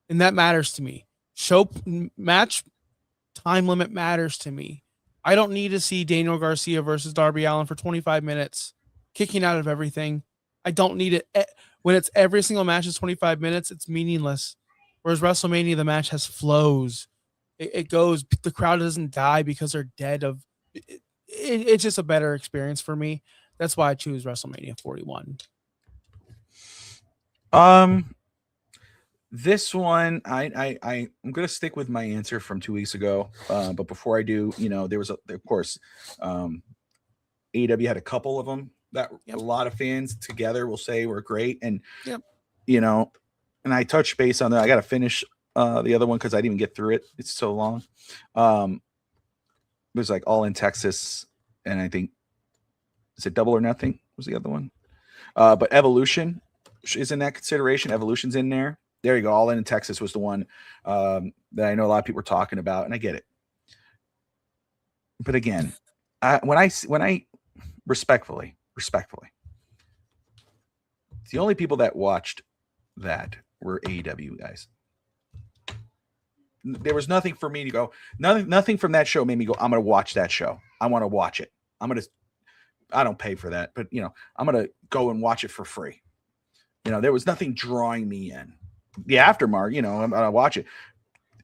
And that matters to me. Show match time limit matters to me. I don't need to see Daniel Garcia versus Darby Allin for 25 minutes, kicking out of everything. I don't need it. When it's every single match is 25 minutes, it's meaningless. Whereas WrestleMania, the match has flows. It goes, the crowd doesn't die because they're dead of it's just a better experience for me. That's why I choose WrestleMania 41. This one, I'm gonna stick with my answer from 2 weeks ago. But before I do, there was of course, AEW had a couple of them that a lot of fans together will say were great, and and I touched base on that. I got to finish the other one because I didn't even get through it. It's so long. There's like All in Texas, and I think is it Double or Nothing was the other one. But Evolution is in that consideration. Evolution's in there. There you go. All in Texas was the one that I know a lot of people were talking about, and I get it. But again, when I respectfully, the only people that watched that were AEW guys. There was nothing for me to go. Nothing from that show made me go, I'm going to watch that show. I want to watch it. I don't pay for that, but I'm going to go and watch it for free. There was nothing drawing me in. The aftermarket, I'm going to watch it.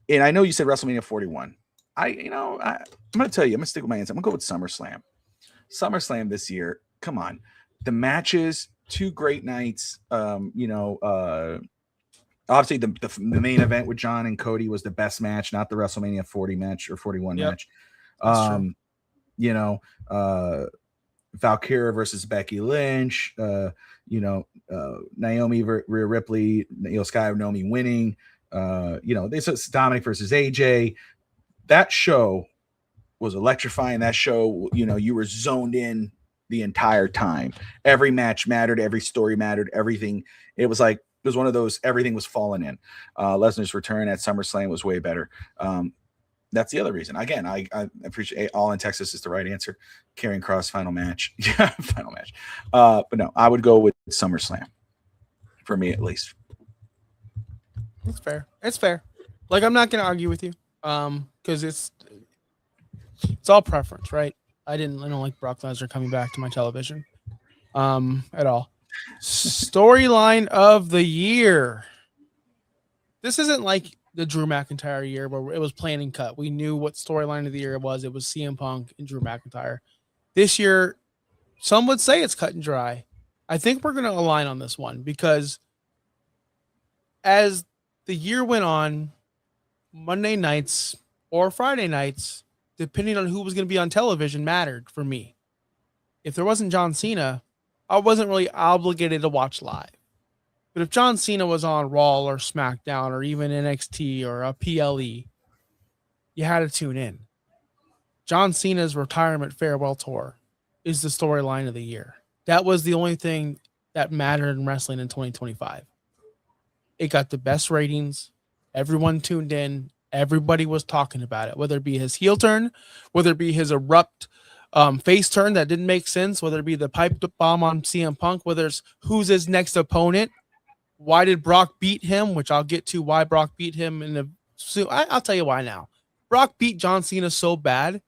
And I know you said WrestleMania 41. I'm going to tell you, I'm going to stick with my answer. I'm going to go with SummerSlam. SummerSlam this year. Come on. The matches, 2 great nights. Obviously, the main event with John and Cody was the best match, not the WrestleMania 40 match or 41 match. Valkyria versus Becky Lynch. Naomi Rhea Ripley, Sky Naomi winning. This Dominic versus AJ. That show was electrifying. That show, you were zoned in the entire time. Every match mattered. Every story mattered. Everything. It was one of those, everything was falling in. Lesnar's return at SummerSlam was way better. That's the other reason. Again, I appreciate All in Texas is the right answer. Karrion Kross final match. Yeah, final match. But no, I would go with SummerSlam for me at least. It's fair. It's fair. Like, I'm not going to argue with you because it's all preference, right? I don't like Brock Lesnar coming back to my television at all. Storyline of the year. This isn't like the Drew McIntyre year where it was planned and cut. We knew what storyline of the year it was. It was CM Punk and Drew McIntyre. This year, some would say it's cut and dry. I think we're going to align on this one because as the year went on, Monday nights or Friday nights, depending on who was going to be on television, mattered for me. If there wasn't John Cena, I wasn't really obligated to watch live. But if John Cena was on Raw or SmackDown or even NXT or a PLE, you had to tune in. John Cena's retirement farewell tour is the storyline of the year. That was the only thing that mattered in wrestling in 2025. It got the best ratings. Everyone tuned in. Everybody was talking about it, whether it be his heel turn, whether it be his abrupt face turn that didn't make sense, whether it be the pipe bomb on CM Punk, whether it's who's his next opponent. Why did Brock beat him? Which I'll get to why Brock beat him in the. So I'll tell you why now. Brock beat John Cena so bad,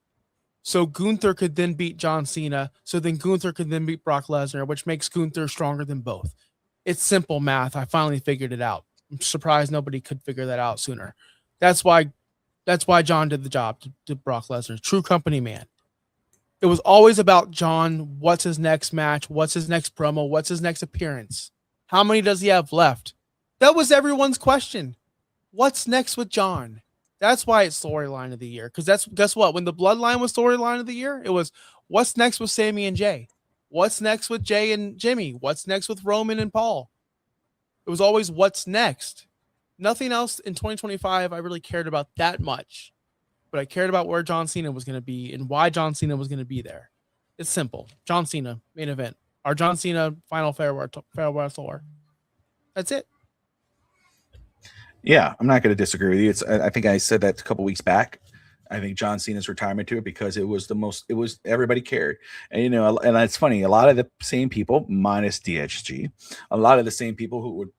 so Gunther could then beat John Cena, so then Gunther could then beat Brock Lesnar, which makes Gunther stronger than both. It's simple math. I finally figured it out. I'm surprised nobody could figure that out sooner. That's why John did the job to Brock Lesnar. True company man. It was always about John. What's his next match? What's his next promo? What's his next appearance? How many does he have left? That was everyone's question. What's next with John? That's why it's storyline of the year. Because guess what? When the Bloodline was storyline of the year, it was what's next with Sammy and Jay? What's next with Jay and Jimmy? What's next with Roman and Paul? It was always what's next. Nothing else in 2025 I really cared about that much. But I cared about where John Cena was going to be and why John Cena was going to be there. It's simple. John Cena, main event. Our John Cena final farewell tour. That's it. Yeah, I'm not going to disagree with you. I think I said that a couple weeks back. I think John Cena's retirement tour because it was everybody cared. And, and it's funny, a lot of the same people, minus DHG, a lot of the same people who would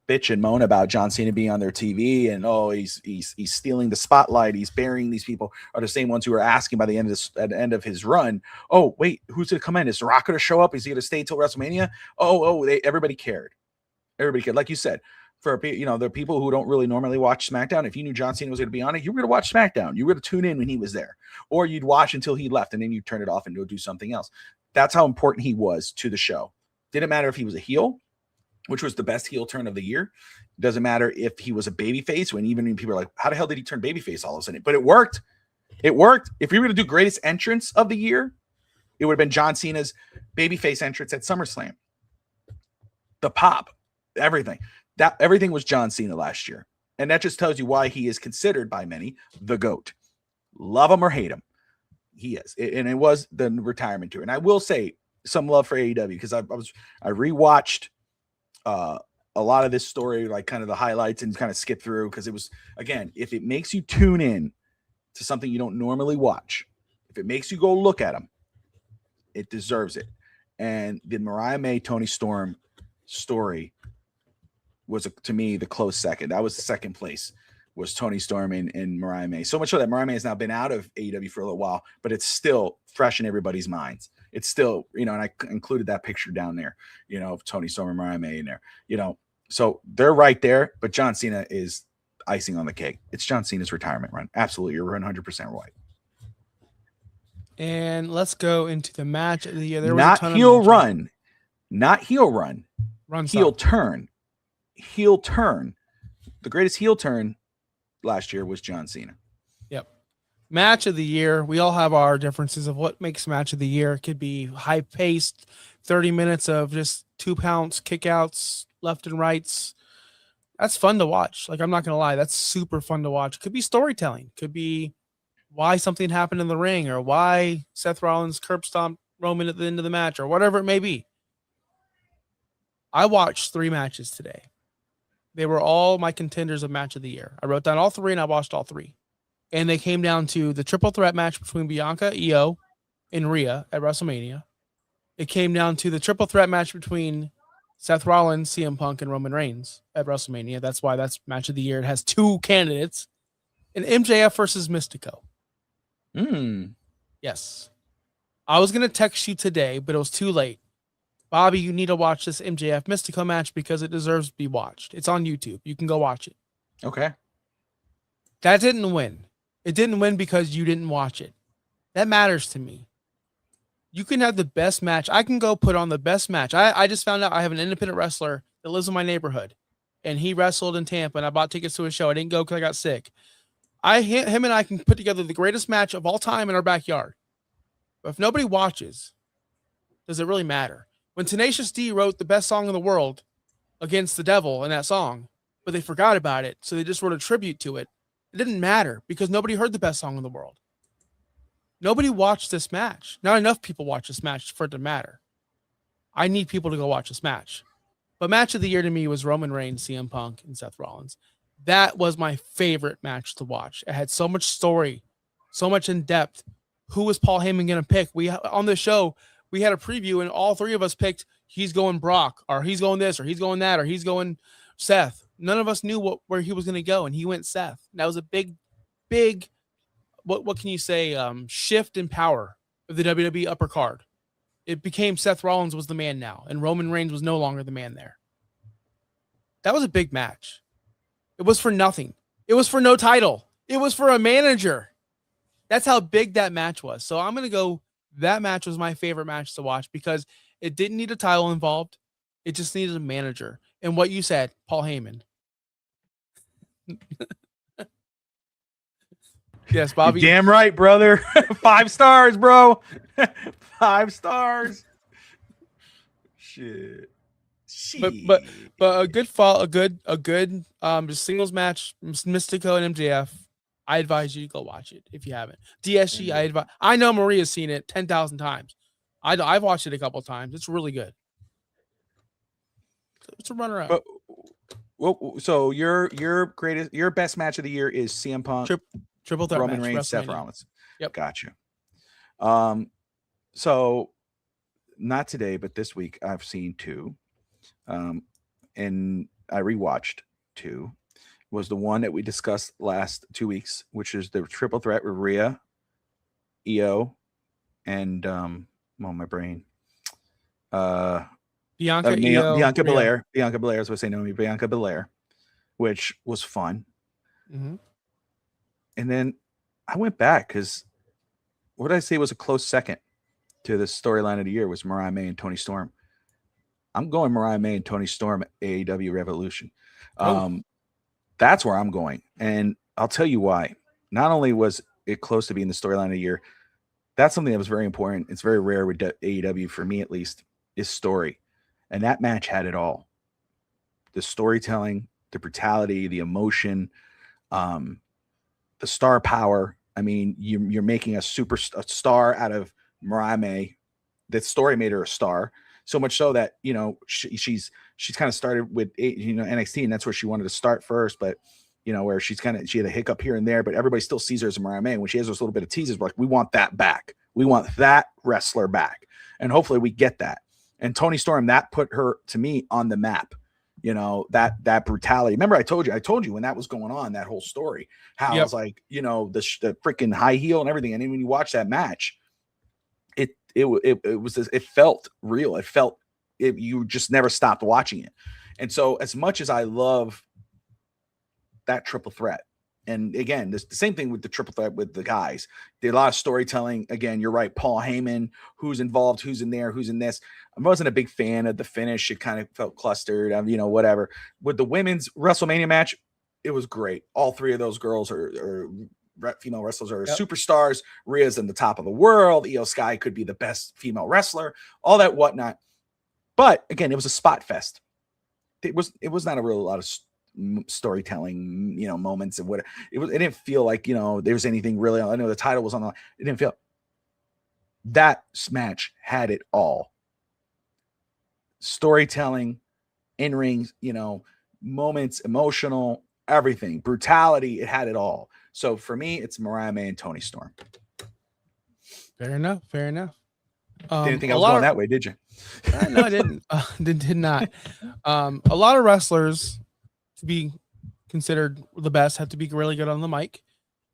bitch and moan about John Cena being on their TV and, he's stealing the spotlight, he's burying these people, are the same ones who are asking by the end of his run, oh, wait, who's going to come in? Is The Rock going to show up? Is he going to stay till WrestleMania? Everybody cared. Everybody cared. Like you said, for the people who don't really normally watch SmackDown, if you knew John Cena was going to be on it, you were going to watch SmackDown. You were going to tune in when he was there, or you'd watch until he left and then you turn it off and go do something else. That's how important he was to the show. Didn't matter if he was a heel, which was the best heel turn of the year. Doesn't matter if he was a babyface, when even people are like, how the hell did he turn babyface all of a sudden? But it worked. It worked. If we were going to do greatest entrance of the year, it would have been John Cena's babyface entrance at SummerSlam. The pop, everything. Everything was John Cena last year. And that just tells you why he is considered by many the GOAT. Love him or hate him, he is. And it was the retirement tour. And I will say some love for AEW because I rewatched a lot of this story, like kind of the highlights, and kind of skip through because it was, again, if it makes you tune in to something you don't normally watch, if it makes you go look at them, it deserves it. And the Mariah May, Tony Storm story was, to me, the close second. That was the second place, was Tony Storm and Mariah May. So much so that Mariah May has now been out of AEW for a little while, but it's still fresh in everybody's minds. It's still, and I included that picture down there, of Tony Storm and Mariah May in there, so they're right there, but John Cena is icing on the cake. It's John Cena's retirement run. Absolutely. You're 100% right. And let's go into the match of the year. There was not heel run, not heel run, heel stop. turn. Heel turn. The greatest heel turn last year was John Cena. Yep. Match of the year. We all have our differences of what makes match of the year. It could be high paced, 30 minutes of just 2-pounds, kickouts, left and rights. That's fun to watch. Like, I'm not going to lie. That's super fun to watch. Could be storytelling. Could be why something happened in the ring, or why Seth Rollins curb stomped Roman at the end of the match, or whatever it may be. I watched 3 matches today. They were all my contenders of match of the year. I wrote down all 3 and I watched all 3. And they came down to the triple threat match between Bianca, Io, and Rhea at WrestleMania. It came down to the triple threat match between Seth Rollins, CM Punk, and Roman Reigns at WrestleMania. That's why that's match of the year. It has 2 candidates. And MJF versus Mystico. Yes. I was going to text you today, but it was too late. Bobby, you need to watch this MJF Mystico match because it deserves to be watched. It's on YouTube. You can go watch it. Okay. That didn't win. It didn't win because you didn't watch it. That matters to me. You can have the best match. I can go put on the best match. I just found out I have an independent wrestler that lives in my neighborhood. and he wrestled in Tampa, and I bought tickets to his show. I didn't go because I got sick. Him and I can put together the greatest match of all time in our backyard. But if nobody watches, does it really matter? When Tenacious D wrote the best song in the world against the devil in that song, but they forgot about it, so they just wrote a tribute to it, it didn't matter because nobody heard the best song in the world. Nobody watched this match. Not enough people watched this match for it to matter. I need people to go watch this match. But match of the year to me was Roman Reigns, CM Punk, and Seth Rollins. That was my favorite match to watch. It had so much story, so much in depth. Who was Paul Heyman going to pick? On the show, we had a preview, and all three of us picked he's going Brock, or he's going this, or he's going that, or he's going Seth. None of us knew where he was going to go, and he went Seth. And that was a big, what can you say, shift in power of the WWE upper card. It became Seth Rollins was the man now, and Roman Reigns was no longer the man there. That was a big match. It was for nothing. It was for no title. It was for a manager. That's how big that match was. So I'm going to go, that match was my favorite match to watch because it didn't need a title involved. It just needed a manager. And what you said, Paul Heyman. Yes, Bobby. You're damn right, brother. 5 stars, bro. 5 stars. Shit. But a good fall, a good singles match, Mystico and MJF. I advise you to go watch it if you haven't. DSG, I know Maria's seen it 10,000 times. I've watched it a couple times. It's really good. It's a runner up. Well, so your best match of the year is CM Punk, Triple threat Roman match, Reigns, Seth Rollins. Yep, gotcha. So not today, but this week I've seen 2, and I rewatched 2. Was the one that we discussed last 2 weeks, which is the triple threat with Rhea, Io, and my brain. Bianca Belair. Bianca Belair, as I was saying, Bianca Belair, which was fun. Mm-hmm. And then I went back because what did I say was a close second to the storyline of the year was Mariah May and Toni Storm. I'm going Mariah May and Toni Storm at AEW Revolution. That's where I'm going. And I'll tell you why. Not only was it close to being the storyline of the year, that's something that was very important. It's very rare with AEW, for me at least, is story. And that match had it all. The storytelling, the brutality, the emotion, the star power. I mean, you're making a star out of Mariah May. That story made her a star. So much so that, she's kind of started with, NXT, and that's where she wanted to start first. But, where she had a hiccup here and there, but everybody still sees her as a Mariah May. And when she has those little bit of teases, we're like, we want that back. We want that wrestler back. And hopefully we get that. And Toni Storm, that put her, to me, on the map. That brutality. Remember, I told you when that was going on, that whole story, how I was like, the freaking high heel and everything. And then when you watch that match, it felt real. It felt you just never stopped watching it. And so as much as I love that triple threat, and again, the same thing with the triple threat with the guys, there's a lot of storytelling. Again, you're right. Paul Heyman, who's involved, who's in there, who's in this. I wasn't a big fan of the finish. It kind of felt clustered, whatever. With the women's WrestleMania match, it was great. All 3 of those girls are female wrestlers are superstars. Rhea's in the top of the world. Io Sky could be the best female wrestler, all that whatnot. But again, it was a spot fest. It was not a lot of storytelling, moments and what it didn't feel like, there was anything really. I know the title was on the line. It didn't feel. That match had it all. Storytelling, in-ring, moments, emotional, everything, brutality. It had it all. So for me, it's Mariah May and Toni Storm. Fair enough. Didn't think I was going that way, did you? No, I didn't. Did not. A lot of wrestlers, to be considered the best, have to be really good on the mic.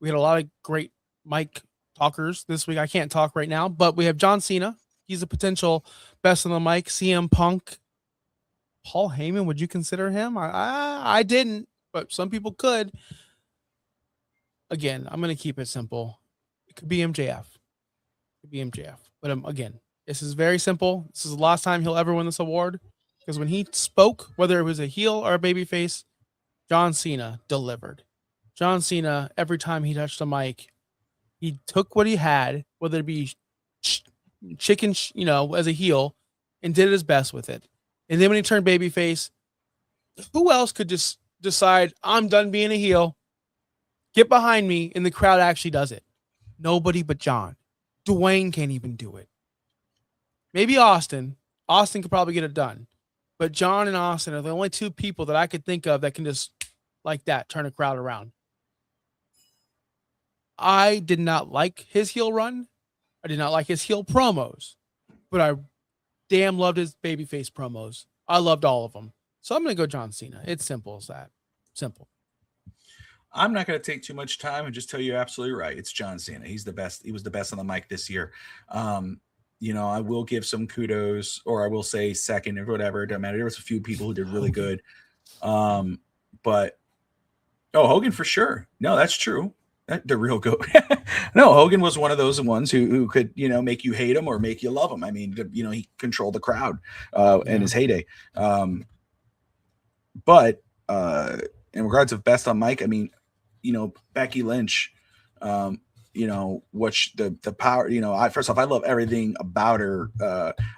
We had a lot of great mic talkers this week. I can't talk right now, but we have John Cena. He's a potential best on the mic. CM Punk. Paul Heyman, would you consider him? I didn't, but some people could. Again, I'm going to keep it simple. It could be MJF. But again, this is very simple. This is the last time he'll ever win this award. Because when he spoke, whether it was a heel or a babyface, John Cena delivered. John Cena, every time he touched the mic, he took what he had, whether it be chicken, as a heel, and did his best with it. And then when he turned babyface, who else could just decide, I'm done being a heel, get behind me, and the crowd actually does it? Nobody but John. Dwayne can't even do it. Maybe Austin. Austin could probably get it done. But John and Austin are the only two people that I could think of that can just, like that, turn a crowd around. I did not like his heel run. I did not like his heel promos. But I damn loved his babyface promos. I loved all of them. So I'm going to go John Cena. It's simple as that. Simple. I'm not going to take too much time and just tell you you're absolutely right. It's John Cena. He's the best. He was the best on the mic this year. I will give some kudos, or I will say second or whatever. It doesn't matter. There was a few people who did really good. But Hogan for sure. No, that's true. The real goat. No, Hogan was one of those ones who could, make you hate him or make you love him. I mean, he controlled the crowd in his heyday. But in regards of best on mic, I mean, Becky Lynch, what's the power, first off, I love everything about her.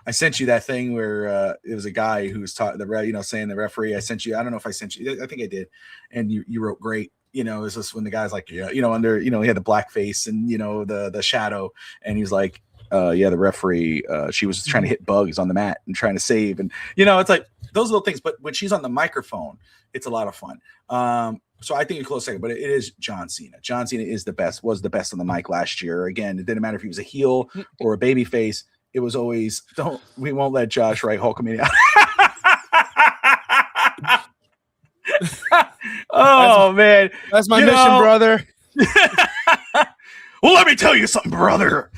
I sent you that thing where it was a guy who was saying the referee, I sent you, I don't know if I sent you, I think I did. And you wrote great. It's just when the guy's like, under, he had the black face and, the shadow, and he's like, the referee, she was trying to hit bugs on the mat and trying to save. And, it's like those little things. But when she's on the microphone, it's a lot of fun. So I think a close second, but it is John Cena. John Cena was the best on the mic last year. Again, it didn't matter if he was a heel or a baby face. It was always, we won't let Josh write Hulkamania. Man. That's my mission, brother. Well, let me tell you something, brother.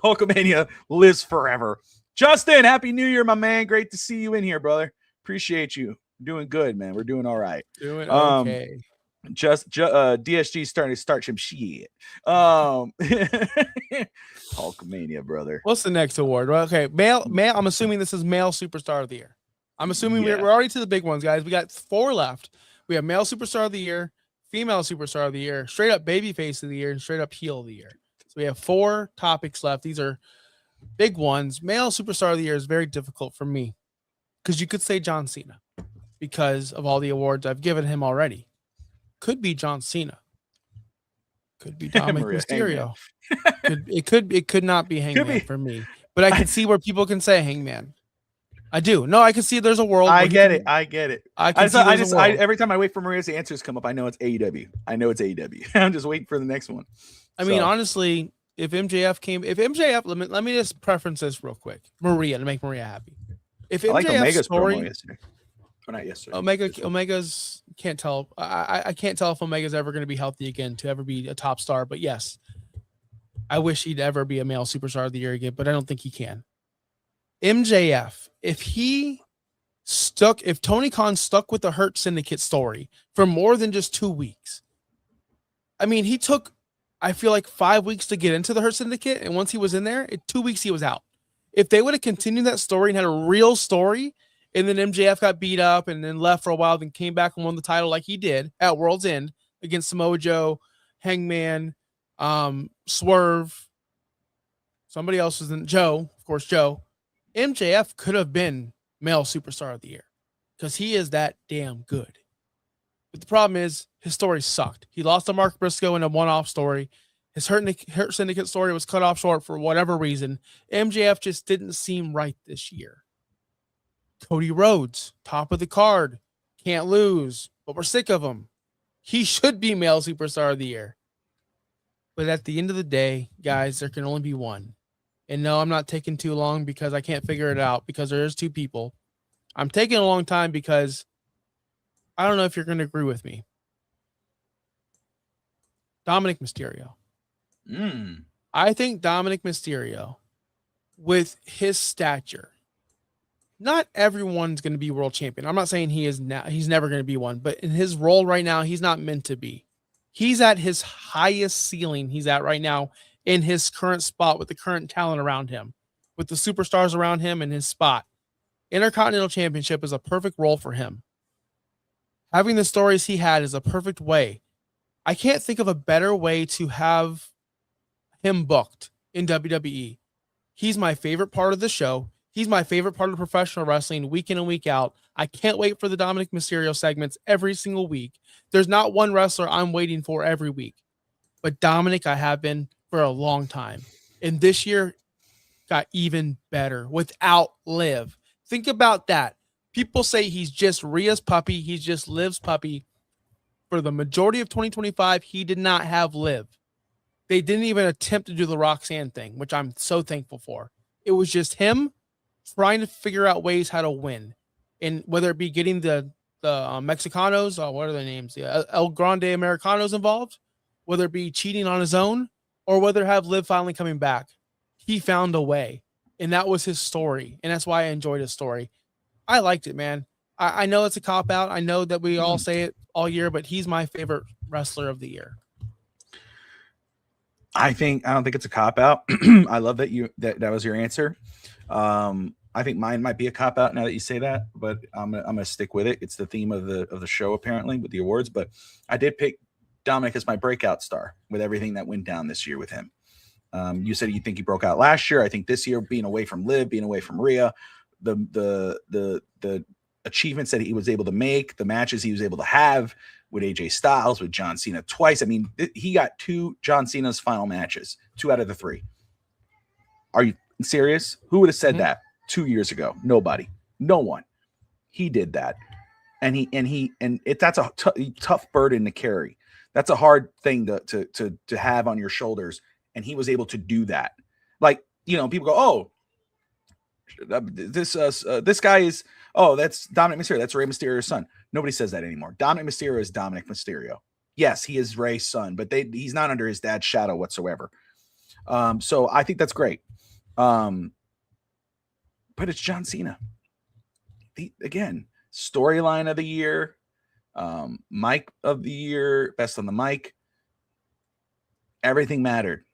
Hulkamania lives forever. Justin, Happy New Year, my man. Great to see you in here, brother. Appreciate you. Doing good, man. We're doing all right. Doing okay. DSG starting to start some shit. Hulkamania, brother. What's the next award? Well, okay, male. I'm assuming this is male superstar of the year. I'm assuming we're already to the big ones, guys. We got 4 left. We have male superstar of the year, female superstar of the year, straight up babyface of the year, and straight up heel of the year. So we have 4 topics left. These are big ones. Male superstar of the year is very difficult for me because you could say John Cena because of all the awards I've given him already. Could be John Cena. Could be Dominic Mysterio. It could not be Hangman for me. But I can see where people can say Hangman. I do. No, I can see there's a world. I get it. Every time I wait for Maria's answers to come up, I know it's AEW. I'm just waiting for the next one. I mean, honestly, if MJF, let me just preference this real quick. Maria, to make Maria happy. If MJF's Omega's story, promo yesterday. Or not yesterday. Omega's can't tell. I can't tell if Omega's ever going to be healthy again to ever be a top star. But yes, I wish he'd ever be a male superstar of the year again, but I don't think he can. MJF, if Tony Khan stuck with the Hurt Syndicate story for more than just 2 weeks, I mean, he took, I feel like 5 weeks to get into the Hurt Syndicate, and once he was in there, in 2 weeks he was out. If they would have continued that story and had a real story, and then MJF got beat up and then left for a while, then came back and won the title like he did at World's End against Samoa Joe, Hangman, Swerve, somebody else was in Joe, of course, Joe. MJF could have been male superstar of the year because he is that damn good. But the problem is his story sucked. He lost to Mark Briscoe in a one-off story. His Hurt Syndicate story was cut off short for whatever reason. MJF just didn't seem right this year. Cody Rhodes, top of the card, can't lose, but we're sick of him. He should be male superstar of the year. But at the end of the day, guys, there can only be one. And no, I'm not taking too long because I can't figure it out because there is 2 people. I'm taking a long time because I don't know if you're going to agree with me. Dominic Mysterio. I think Dominic Mysterio, with his stature, not everyone's going to be world champion. I'm not saying he is now. He's never going to be one. But in his role right now, he's not meant to be. He's at his highest ceiling he's at right now in his current spot with the current talent around him, with the superstars around him in his spot. Intercontinental Championship is a perfect role for him. Having the stories he had is a perfect way. I can't think of a better way to have him booked in WWE. He's my favorite part of the show. He's my favorite part of professional wrestling week in and week out. I can't wait for the Dominic Mysterio segments every single week. There's not one wrestler I'm waiting for every week. But Dominic, I have been for a long time. And this year got even better without Liv. Think about that. People say he's just Rhea's puppy. He's just Liv's puppy. For the majority of 2025, he did not have Liv. They didn't even attempt to do the Roxanne thing, which I'm so thankful for. It was just him trying to figure out ways how to win. And whether it be getting the Mexicanos, what are their names? The El Grande Americanos involved, whether it be cheating on his own, or whether have Liv finally coming back. He found a way. And that was his story. And that's why I enjoyed his story. I liked it, man. I know it's a cop-out. I know that we all say it all year, but he's my favorite wrestler of the year. I don't think it's a cop-out. I love that that was your answer. I think mine might be a cop-out now that you say that, but I'm gonna stick with it. It's the theme of the show, apparently, with the awards. But I did pick Dominic as my breakout star with everything that went down this year with him. You said you think he broke out last year. I think this year, being away from Liv, being away from Rhea, the achievements that he was able to make, the matches he was able to have with AJ Styles, with John Cena twice. I mean, he got 2 John Cena's final matches, 2 out of the 3. Are you serious? Who would have said that 2 years ago? Nobody, no one. He did that, and that's a tough burden to carry. That's a hard thing to have on your shoulders, and he was able to do that. Like, people go, oh, this guy is, oh, that's Dominic Mysterio. That's Rey Mysterio's son. Nobody says that anymore. Dominic Mysterio is Dominic Mysterio. Yes, he is Rey's son, but he's not under his dad's shadow whatsoever. So I think that's great. But it's John Cena. Again, storyline of the year, mic of the year, best on the mic. Everything mattered.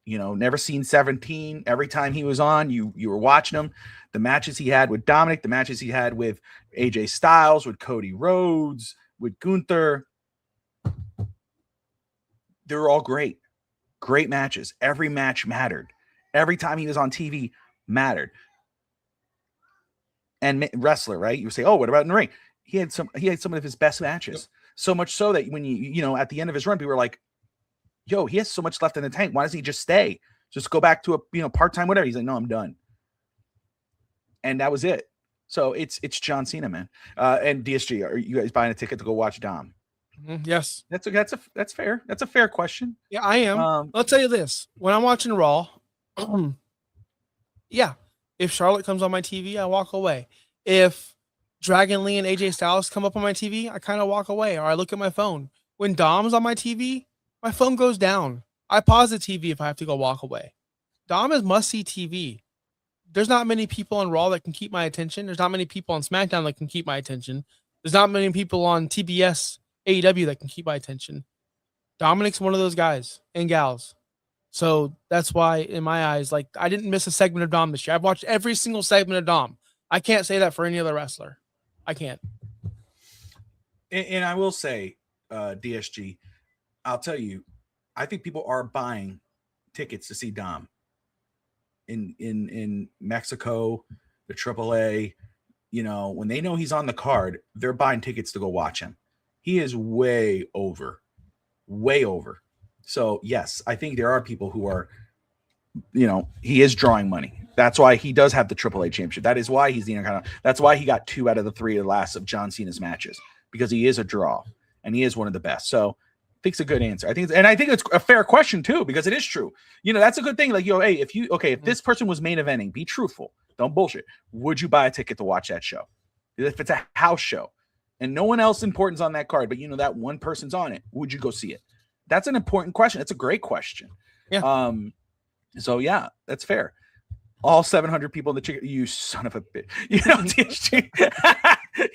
Never seen 17. Every time he was on, you were watching him. The matches he had with Dominic, the matches he had with AJ Styles, with Cody Rhodes, with Gunther, they were all great. Great matches. Every match mattered. Every time he was on TV mattered. And wrestler, right? You say, oh, what about in the ring? He had some of his best matches. Yep. So much so that when you at the end of his run, people were like, yo, he has so much left in the tank. Why doesn't he just stay? Just go back to a part-time, whatever. He's like, no, I'm done. And that was it. So it's John Cena, man. And DSG, are you guys buying a ticket to go watch Dom? Yes. That's fair. That's a fair question. Yeah, I am. I'll tell you this. When I'm watching Raw, yeah, if Charlotte comes on my TV, I walk away. If Dragon Lee and AJ Styles come up on my TV, I kind of walk away, or I look at my phone. When Dom's on my TV, my phone goes down. I pause the TV if I have to go walk away. Dom is must-see TV. There's not many people on Raw that can keep my attention. There's not many people on SmackDown that can keep my attention. There's not many people on TBS, AEW that can keep my attention. Dominic's one of those guys and gals. So that's why, in my eyes, like, I didn't miss a segment of Dom this year. I've watched every single segment of Dom. I can't say that for any other wrestler. I can't. And I will say, DSG, I'll tell you, I think people are buying tickets to see Dom in Mexico, the AAA. When they know he's on the card, they're buying tickets to go watch him. He is way over. So yes, I think there are people who are, he is drawing money. That's why he does have the AAA championship. That is why he's the Intercontinental. That's why he got 2 out of the 3 last of John Cena's matches, because he is a draw and he is one of the best. So I think it's a good answer. I think it's a fair question too, because it is true. That's a good thing. Like, hey, if this person was main eventing, be truthful. Don't bullshit. Would you buy a ticket to watch that show? If it's a house show and no one else important's on that card, but that one person's on it, would you go see it? That's an important question. It's a great question. Yeah. So yeah, that's fair. All 700 people in the chicken, you son of a bitch.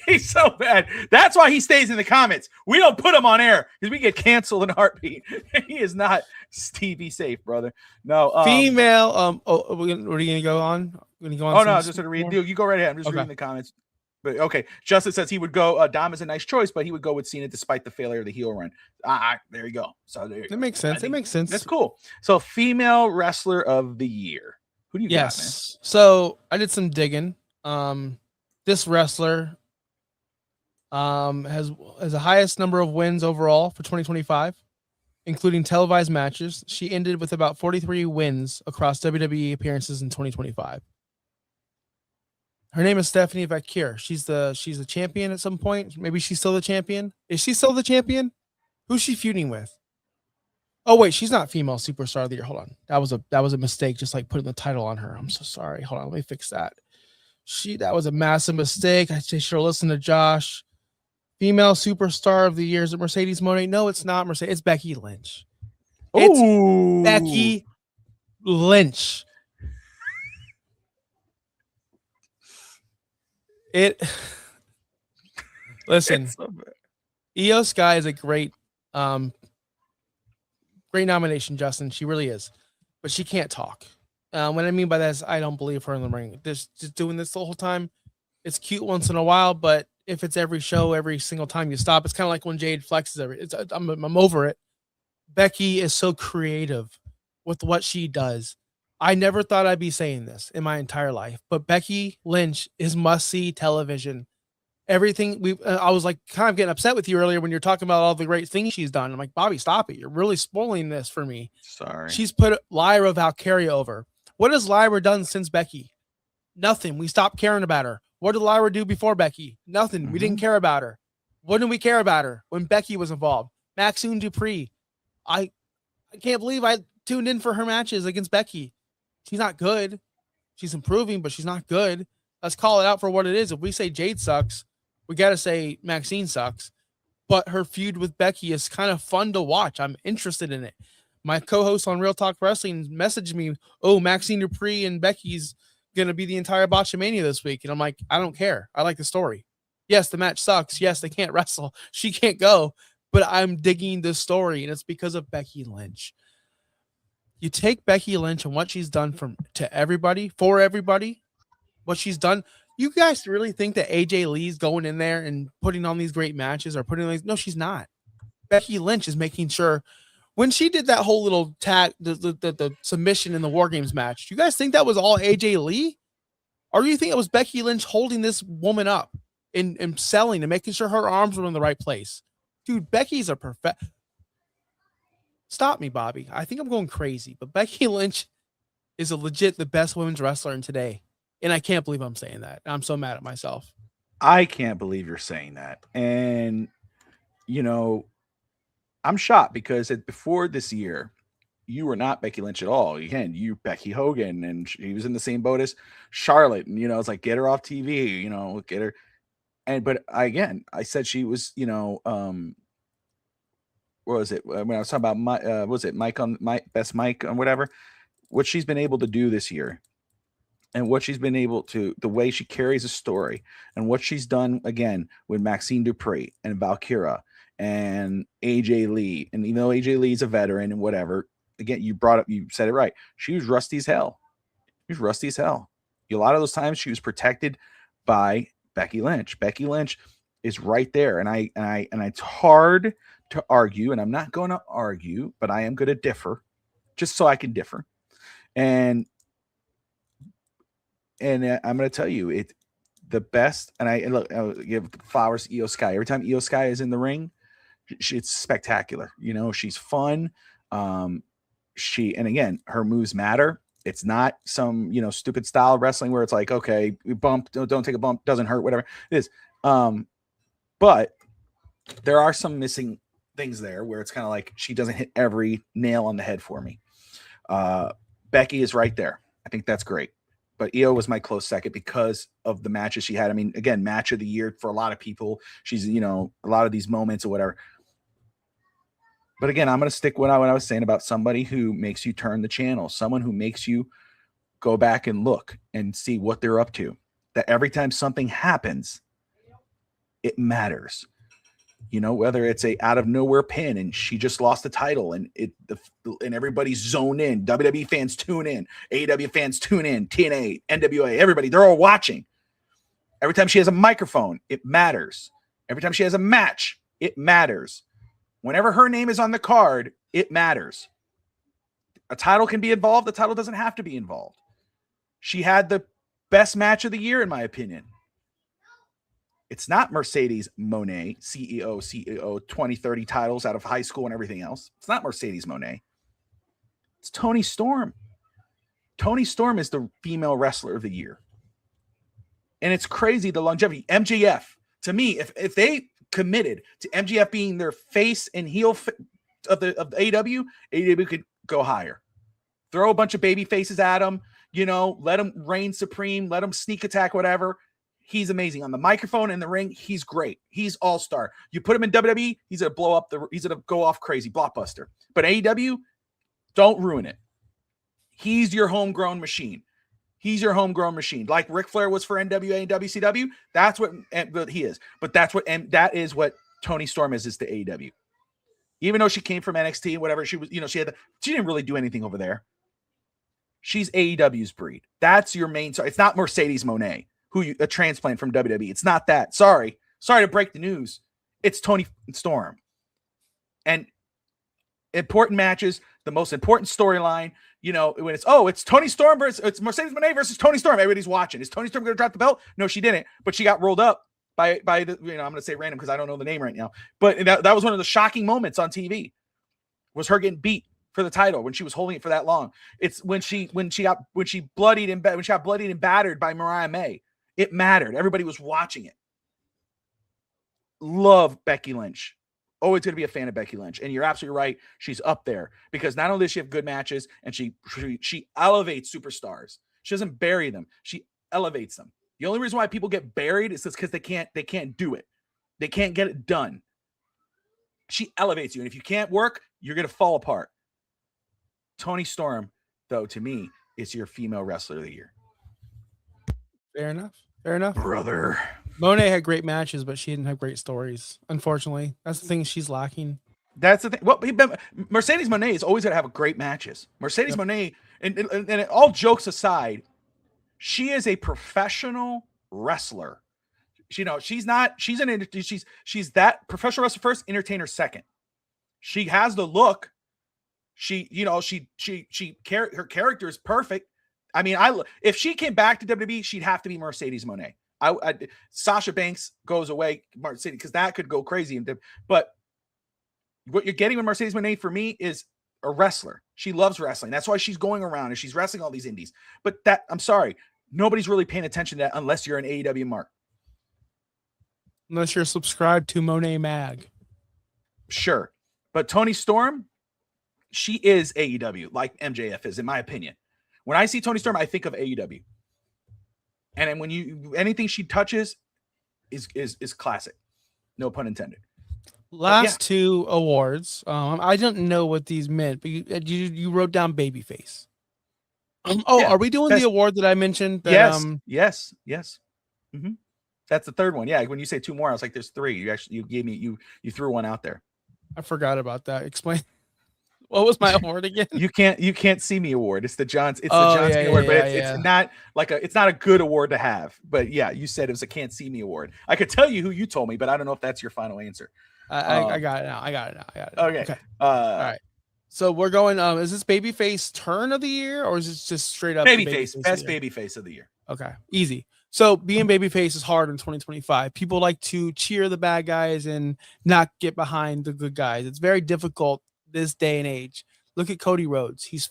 He's so bad. That's why he stays in the comments. We don't put him on air because we get canceled in a heartbeat. He is not TV safe, brother. No. Female. What are you gonna go on? We're gonna go on. Oh no, I was just gonna read. You go right ahead. I'm just reading the comments. But okay, Justin says he would go. Dom is a nice choice, but he would go with Cena despite the failure of the heel run. There you go. So there you go. It makes sense. It makes sense. That's cool. So female wrestler of the year. Who do you got, man? So I did some digging. This wrestler has the highest number of wins overall for 2025, including televised matches. She ended with about 43 wins across WWE appearances in 2025. Her name is Stephanie Vacquier. She's the champion at some point. Maybe she's still the champion. Is she still the champion? Who's she feuding with? Oh wait, she's not female superstar of the year. Hold on. That was a mistake, just like putting the title on her. I'm so sorry. Hold on, let me fix that. That was a massive mistake. I should have listened to Josh. Female superstar of the year. Is it Mercedes Moné? No, it's not Mercedes. It's Becky Lynch. It's Becky Lynch. Listen, Io Sky is a great nomination, Justin. She really is, but she can't talk. What I mean by that is I don't believe her in the ring. Just doing this the whole time. It's cute once in a while, but if it's every show, every single time you stop, it's kind of like when Jade flexes. I'm over it. Becky is so creative with what she does. I never thought I'd be saying this in my entire life, but Becky Lynch is must-see television. Everything I was like kind of getting upset with you earlier when you're talking about all the great things she's done. I'm like, Bobby, stop it. You're really spoiling this for me. Sorry. She's put Lyra Valkyria over. What has Lyra done since Becky? Nothing. We stopped caring about her. What did Lyra do before Becky? Nothing. Mm-hmm. We didn't care about her. When did we care about her? When Becky was involved. Maxine Dupree. I can't believe I tuned in for her matches against Becky. She's not good. She's improving, but she's not good. Let's call it out for what it is. If we say Jade sucks, we got to say Maxine sucks. But her feud with Becky is kind of fun to watch. I'm interested in it. My co-host on Real Talk Wrestling messaged me, Maxine Dupree and Becky's going to be the entire Botchamania this week. And I'm like, I don't care. I like the story. Yes, the match sucks. Yes, they can't wrestle. She can't go. But I'm digging the story, and it's because of Becky Lynch. You take Becky Lynch and what she's done to everybody, for everybody, what she's done. You guys really think that AJ Lee's going in there and putting on these great matches or putting on these? No, she's not. Becky Lynch is making sure. When she did that whole little tag, the submission in the War Games match, do you guys think that was all AJ Lee? Or do you think it was Becky Lynch holding this woman up and selling and making sure her arms were in the right place? Dude, Becky's a perfect. Stop me, Bobby. I think I'm going crazy, but Becky Lynch is the best women's wrestler in today. And I can't believe I'm saying that. I'm so mad at myself. I can't believe you're saying that. And, I'm shocked because before this year, you were not Becky Lynch at all. Again, you Becky Hogan, and she was in the same boat as Charlotte. And, it's like, get her off TV, get her. But I said she was, what was it? When I was talking about Mike on Best Mike on whatever, what she's been able to do this year and what she's been able to, the way she carries a story and what she's done again with Maxine Dupree and Valkyria and AJ Lee. And even though AJ Lee is a veteran and whatever, again, you said it right. She was rusty as hell. A lot of those times she was protected by Becky Lynch. Becky Lynch is right there. And it's hard to argue, and I'm not going to argue, but I am going to differ just so I can differ. And I'm going to tell you the best. And I'll give flowers to Io Sky. Every time Io Sky is in the ring, it's spectacular. She's fun. And again, her moves matter. It's not some, stupid style of wrestling where it's like, okay, bump, don't take a bump, doesn't hurt, whatever it is. But there are some missing things there where it's kind of like she doesn't hit every nail on the head for me. Becky is right there. I think that's great. But Io was my close second because of the matches she had. I mean, again, match of the year for a lot of people. She's, a lot of these moments or whatever. But again, I'm going to stick with what I was saying about somebody who makes you turn the channel, someone who makes you go back and look and see what they're up to. That every time something happens, it matters. Whether it's a out of nowhere pin and she just lost the title and and everybody's zoned in. WWE fans tune in, AEW fans tune in, TNA, NWA, everybody, they're all watching. Every time she has a microphone, it matters. Every time she has a match, it matters. Whenever her name is on the card, it matters. A title can be involved. The title doesn't have to be involved. She had the best match of the year, in my opinion. It's not Mercedes Moné, CEO, 20-30 titles out of high school and everything else. It's not Mercedes Moné. It's Toni Storm. Toni Storm is the female wrestler of the year. And it's crazy, the longevity. MJF, to me, if they committed to MJF being their face and heel of AEW could go higher. Throw a bunch of baby faces at him, let him reign supreme, let him sneak attack, whatever. He's amazing on the microphone in the ring. He's great. He's all-star. You put him in WWE, he's going to blow up he's going to go off crazy, blockbuster. But AEW, don't ruin it. He's your homegrown machine. He's your homegrown machine. Like Ric Flair was for NWA and WCW, that's what he is. But that is what Toni Storm is to AEW. Even though she came from NXT and whatever, she was, she didn't really do anything over there. She's AEW's breed. That's your main. It's not Mercedes Moné, a transplant from WWE. It's not that. Sorry to break the news. It's Toni Storm. And important matches, the most important storyline, when it's Toni Storm versus it's Mercedes Moné versus Toni Storm. Everybody's watching. Is Toni Storm going to drop the belt? No, she didn't. But she got rolled up by the, I'm going to say random because I don't know the name right now. But that was one of the shocking moments on TV. Was her getting beat for the title when she was holding it for that long. It's when she got bloodied and battered by Mariah May. It mattered. Everybody was watching it. Love Becky Lynch. Always going to be a fan of Becky Lynch. And you're absolutely right. She's up there because not only does she have good matches and she elevates superstars. She doesn't bury them. She elevates them. The only reason why people get buried is because they can't do it. They can't get it done. She elevates you. And if you can't work, you're going to fall apart. Toni Storm, though, to me, is your female wrestler of the year. Fair enough. Brother. Moné had great matches, but she didn't have great stories. Unfortunately, that's the thing she's lacking. That's the thing. Well, Mercedes Moné is always going to have great matches. Mercedes Moné, and all jokes aside, she is a professional wrestler. She's that professional wrestler first, entertainer second. She has the look. Her character is perfect. I mean, if she came back to WWE, she'd have to be Mercedes Moné. Sasha Banks goes away, Mercedes, because that could go crazy. But what you're getting with Mercedes Moné for me is a wrestler. She loves wrestling. That's why she's going around and she's wrestling all these indies. But I'm sorry, nobody's really paying attention to that unless you're an AEW mark. Unless you're subscribed to Monet Mag. Sure. But Toni Storm, she is AEW, like MJF is, in my opinion. When I see Toni Storm, I think of AEW. And then when anything she touches is classic. No pun intended. Last two awards. I didn't know what these meant, but you wrote down babyface. Are we doing the award that I mentioned? That, yes. Mm-hmm. That's the third one. Yeah. When you say two more, I was like, there's three. You gave me, you threw one out there. I forgot about that. Explain. What was my award again? You can't see me award. It's the John Cena award, but it's not it's not a good award to have. But yeah, you said it was a can't see me award. I could tell you who you told me, but I don't know if that's your final answer. I got it now. I got it. Okay. All right. So we're going. Is this babyface turn of the year, or is it just straight up babyface? Best babyface of the year. Okay, easy. So being babyface is hard in 2025. People like to cheer the bad guys and not get behind the good guys. It's very difficult this day and age. Look at Cody Rhodes. He's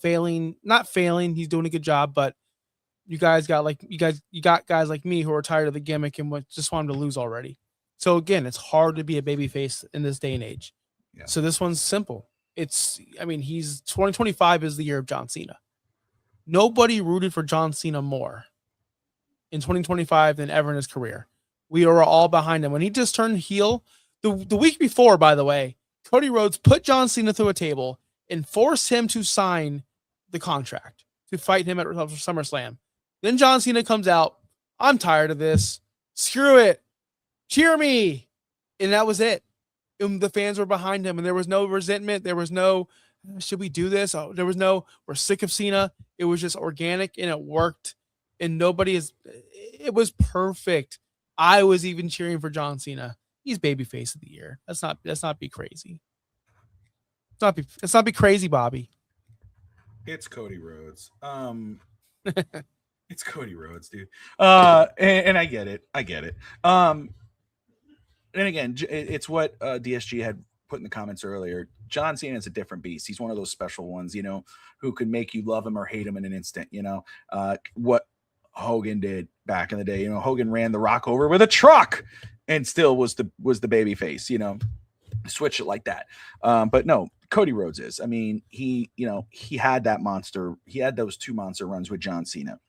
not failing. He's doing a good job, but you got guys like me who are tired of the gimmick and just want him to lose already. So again, it's hard to be a babyface in this day and age. Yeah. So this one's simple. 2025 is the year of John Cena. Nobody rooted for John Cena more in 2025 than ever in his career. We are all behind him. When he just turned heel, the week before, by the way, Cody Rhodes put John Cena through a table and forced him to sign the contract to fight him at SummerSlam. Then John Cena comes out. I'm tired of this. Screw it. cheer me. And that was it. And the fans were behind him, and there was no resentment. There was no, should we do this? Oh, there was no, we're sick of Cena. It was just organic, and it worked. And it was perfect. I was even cheering for John Cena. He's babyface of the year. Let's not be crazy. Let's not be crazy, Bobby. It's Cody Rhodes. It's Cody Rhodes, dude. And I get it. And again, it's what DSG had put in the comments earlier. John Cena is a different beast. He's one of those special ones, who can make you love him or hate him in an instant. What Hogan did back in the day. Hogan ran The Rock over with a truck and still was the baby face. Switch it like that. But no, Cody Rhodes is. I mean, he had that monster. He had those 2 monster runs with John Cena.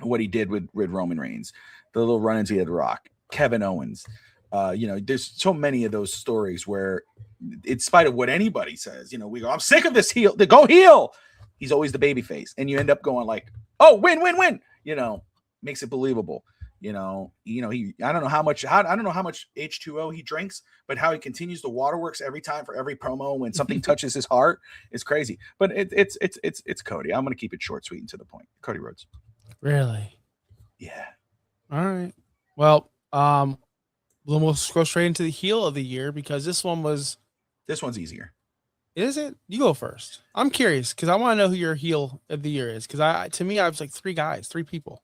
What he did with Roman Reigns, the little run-ins he had The Rock, Kevin Owens. There's so many of those stories where, in spite of what anybody says, we go, I'm sick of this heel. Go heel. He's always the baby face, and you end up going like, oh, win. Makes it believable. I don't know how much H2O he drinks, but how he continues the waterworks every time for every promo when something touches his heart is crazy. But it's Cody. I'm going to keep it short, sweet, and to the point. Cody Rhodes. Really? Yeah. All right. Well, then we'll go straight into the heel of the year, because this one's easier. Is it? You go first. I'm curious because I want to know who your heel of the year is. Because to me, I was like 3 people.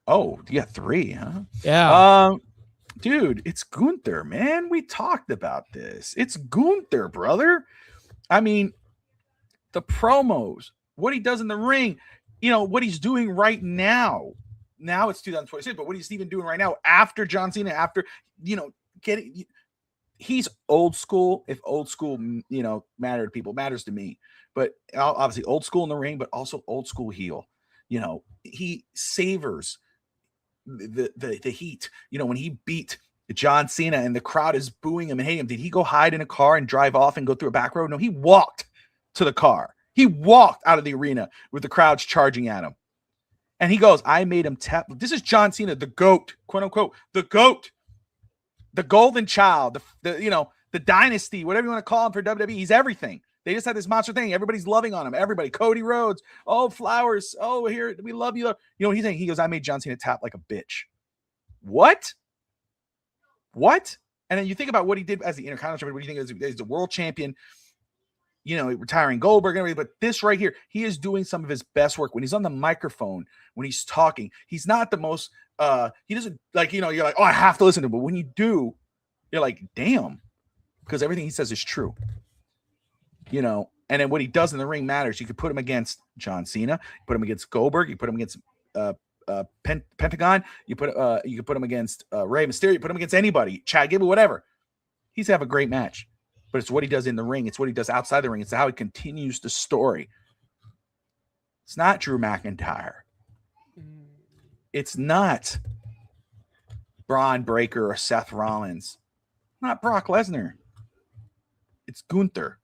Oh, yeah, 3, huh? Yeah. Dude, it's Gunther, man. We talked about this. It's Gunther, brother. I mean, the promos, what he does in the ring, what he's doing right now. Now it's 2026, but what he's even doing right now after John Cena, after, he's old school. If old school, matter to people, matters to me. But obviously old school in the ring, but also old school heel. He savors the heat. When he beat John Cena and the crowd is booing him and hating him, did he go hide in a car and drive off and go through a back road? No, he walked to the car. He walked out of the arena with the crowds charging at him. And he goes, I made him tap. This is John Cena, the GOAT, quote unquote, the GOAT, the golden child, the dynasty, whatever you want to call him for WWE. He's everything. They just had this monster thing. Everybody's loving on him. Everybody, Cody Rhodes. Oh, flowers. Oh, here, we love you. What he's saying? He goes, I made John Cena tap like a bitch. What? And then you think about what he did as the Intercontinental. What do you think is the world champion? Retiring Goldberg and everything, but this right here, he is doing some of his best work when he's on the microphone, when he's talking. He's not the most, he doesn't like, you're like, oh, I have to listen to him. But when you do, you're like, damn, because everything he says is true, and then what he does in the ring matters. You could put him against John Cena, you put him against Goldberg, you put him against Pentagon, you could put him against Rey Mysterio, you put him against anybody, Chad Gable, whatever. He's have a great match. But it's what he does in the ring. It's what he does outside the ring. It's how he continues the story. It's not Drew McIntyre. It's not Braun Breaker or Seth Rollins. Not Brock Lesnar. It's Gunther.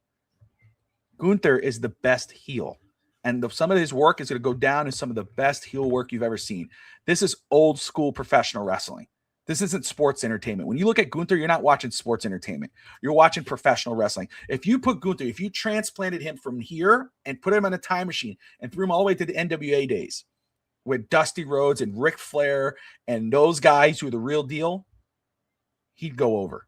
Gunther is the best heel. And some of his work is going to go down as some of the best heel work you've ever seen. This is old school professional wrestling. This isn't sports entertainment. When you look at Gunther, you're not watching sports entertainment. You're watching professional wrestling. If you put Gunther, if you transplanted him from here and put him on a time machine and threw him all the way to the NWA days with Dusty Rhodes and Ric Flair and those guys who are the real deal, he'd go over.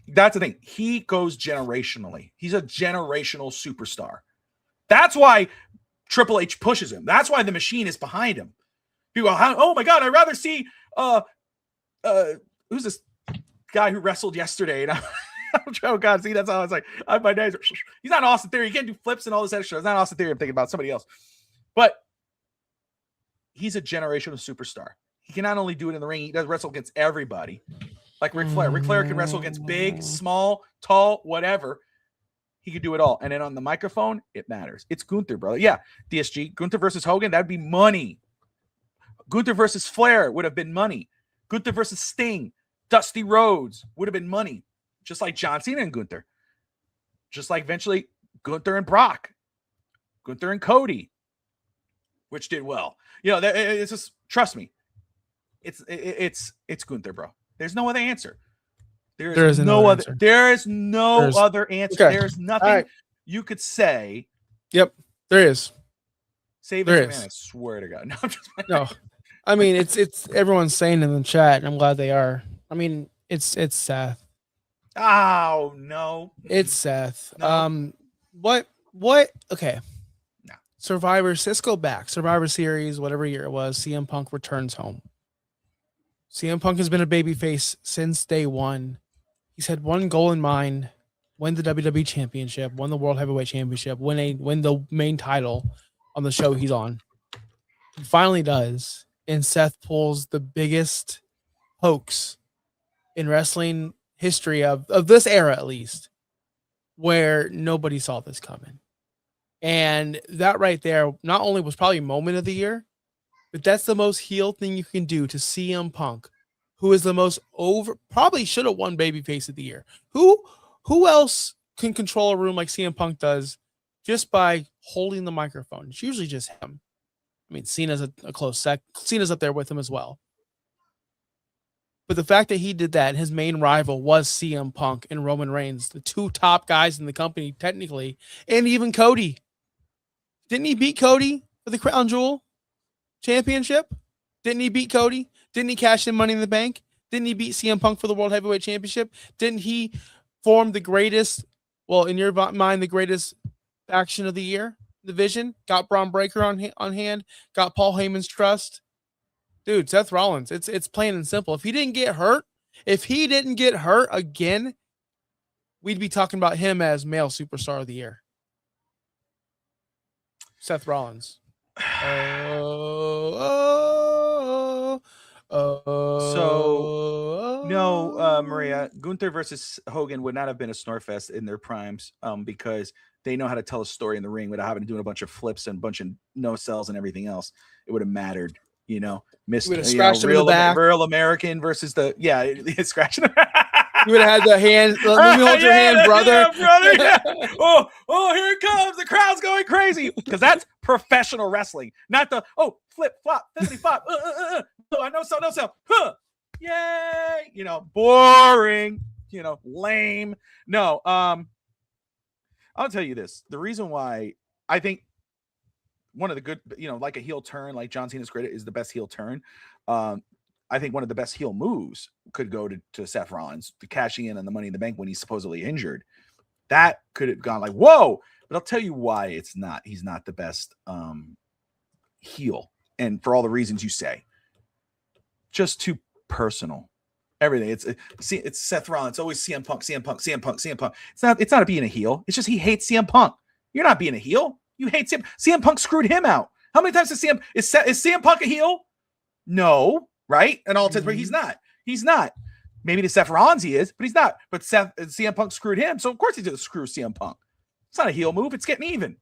That's the thing. He goes generationally. He's a generational superstar. That's why Triple H pushes him. That's why the machine is behind him. People go, oh my God, I'd rather see who's this guy who wrestled yesterday? And oh God, see, that's how it's like. My days. He's not Austin Theory. He can't do flips and all this extra. It's not Austin Theory. I'm thinking about somebody else. But he's a generational superstar. He can not only do it in the ring, he does wrestle against everybody. Like Ric Flair. Ric Flair can wrestle against big, small, tall, whatever. He could do it all. And then on the microphone, it matters. It's Gunther, brother. Yeah, DSG. Gunther versus Hogan, that'd be money. Gunther versus Flair would have been money. Gunther versus Sting, Dusty Rhodes would have been money. Just like John Cena and Gunther. Just like eventually Gunther and Brock. Gunther and Cody, which did well. It's just, trust me, It's Gunther, bro. There's no other answer. There is no other answer. there is no There's- other answer. okay. There's nothing All right. you could say. Yep, there is. Save There it, man. is. I swear to God. No, I'm just No, I mean it's everyone's saying in the chat, and I'm glad they are. I mean it's Seth. Oh no. It's Seth. No. What? Okay. No. Survivor. Cisco back. Survivor Series, whatever year it was. CM Punk returns home. CM Punk has been a babyface since day one. He's had one goal in mind: win the WWE Championship, win the World Heavyweight Championship, win the main title on the show he's on. He finally does, and Seth pulls the biggest hoax in wrestling history of this era, at least, where nobody saw this coming. And that right there not only was probably moment of the year, but that's the most heel thing you can do to CM Punk, who is the most probably should have won babyface of the year. Who else can control a room like CM Punk does just by holding the microphone? It's usually just him. I mean, Cena's a close sec. Cena's up there with him as well. But the fact that he did that, his main rival was CM Punk and Roman Reigns, the two top guys in the company, technically, and even Cody. Didn't he beat Cody for the Crown Jewel Championship? Didn't he beat Cody? Didn't he cash in Money in the Bank? Didn't he beat CM Punk for the World Heavyweight Championship? Didn't he form the greatest, well, in your mind, the greatest faction of the year, division? Got Braun Breaker on hand, got Paul Heyman's trust. Dude, Seth Rollins, it's plain and simple. If he didn't get hurt again, we'd be talking about him as male superstar of the year. Seth Rollins. Maria, Gunther versus Hogan would not have been a snore-fest in their primes because they know how to tell a story in the ring without having to do a bunch of flips and a bunch of no-sells and everything else. It would have mattered, you know. Real American versus scratching him. You would have had the hand. Let me hold your hand, brother. Brother. Yeah. Oh, here it comes. The crowd's going crazy because that's professional wrestling, not the flip, flop, flippity flop. No sell. Huh. Yay. You know, boring. You know, lame. No. I'll tell you this. The reason why I think one of the good, like a heel turn, like John Cena's great, is the best heel turn. I think one of the best heel moves could go to Seth Rollins, to cashing in on the Money in the Bank when he's supposedly injured. That could have gone like, whoa. But I'll tell you why he's not the best heel. And for all the reasons you say, just too personal. Everything. It's Seth Rollins. It's always CM Punk. It's not being a heel. It's just he hates CM Punk. You're not being a heel. You hate CM Punk screwed him out. How many times is CM Punk a heel? No, right? And all but he's not. He's not. Maybe to Seth Rollins he is, but he's not. But CM Punk screwed him, so of course he's going to screw CM Punk. It's not a heel move. It's getting even.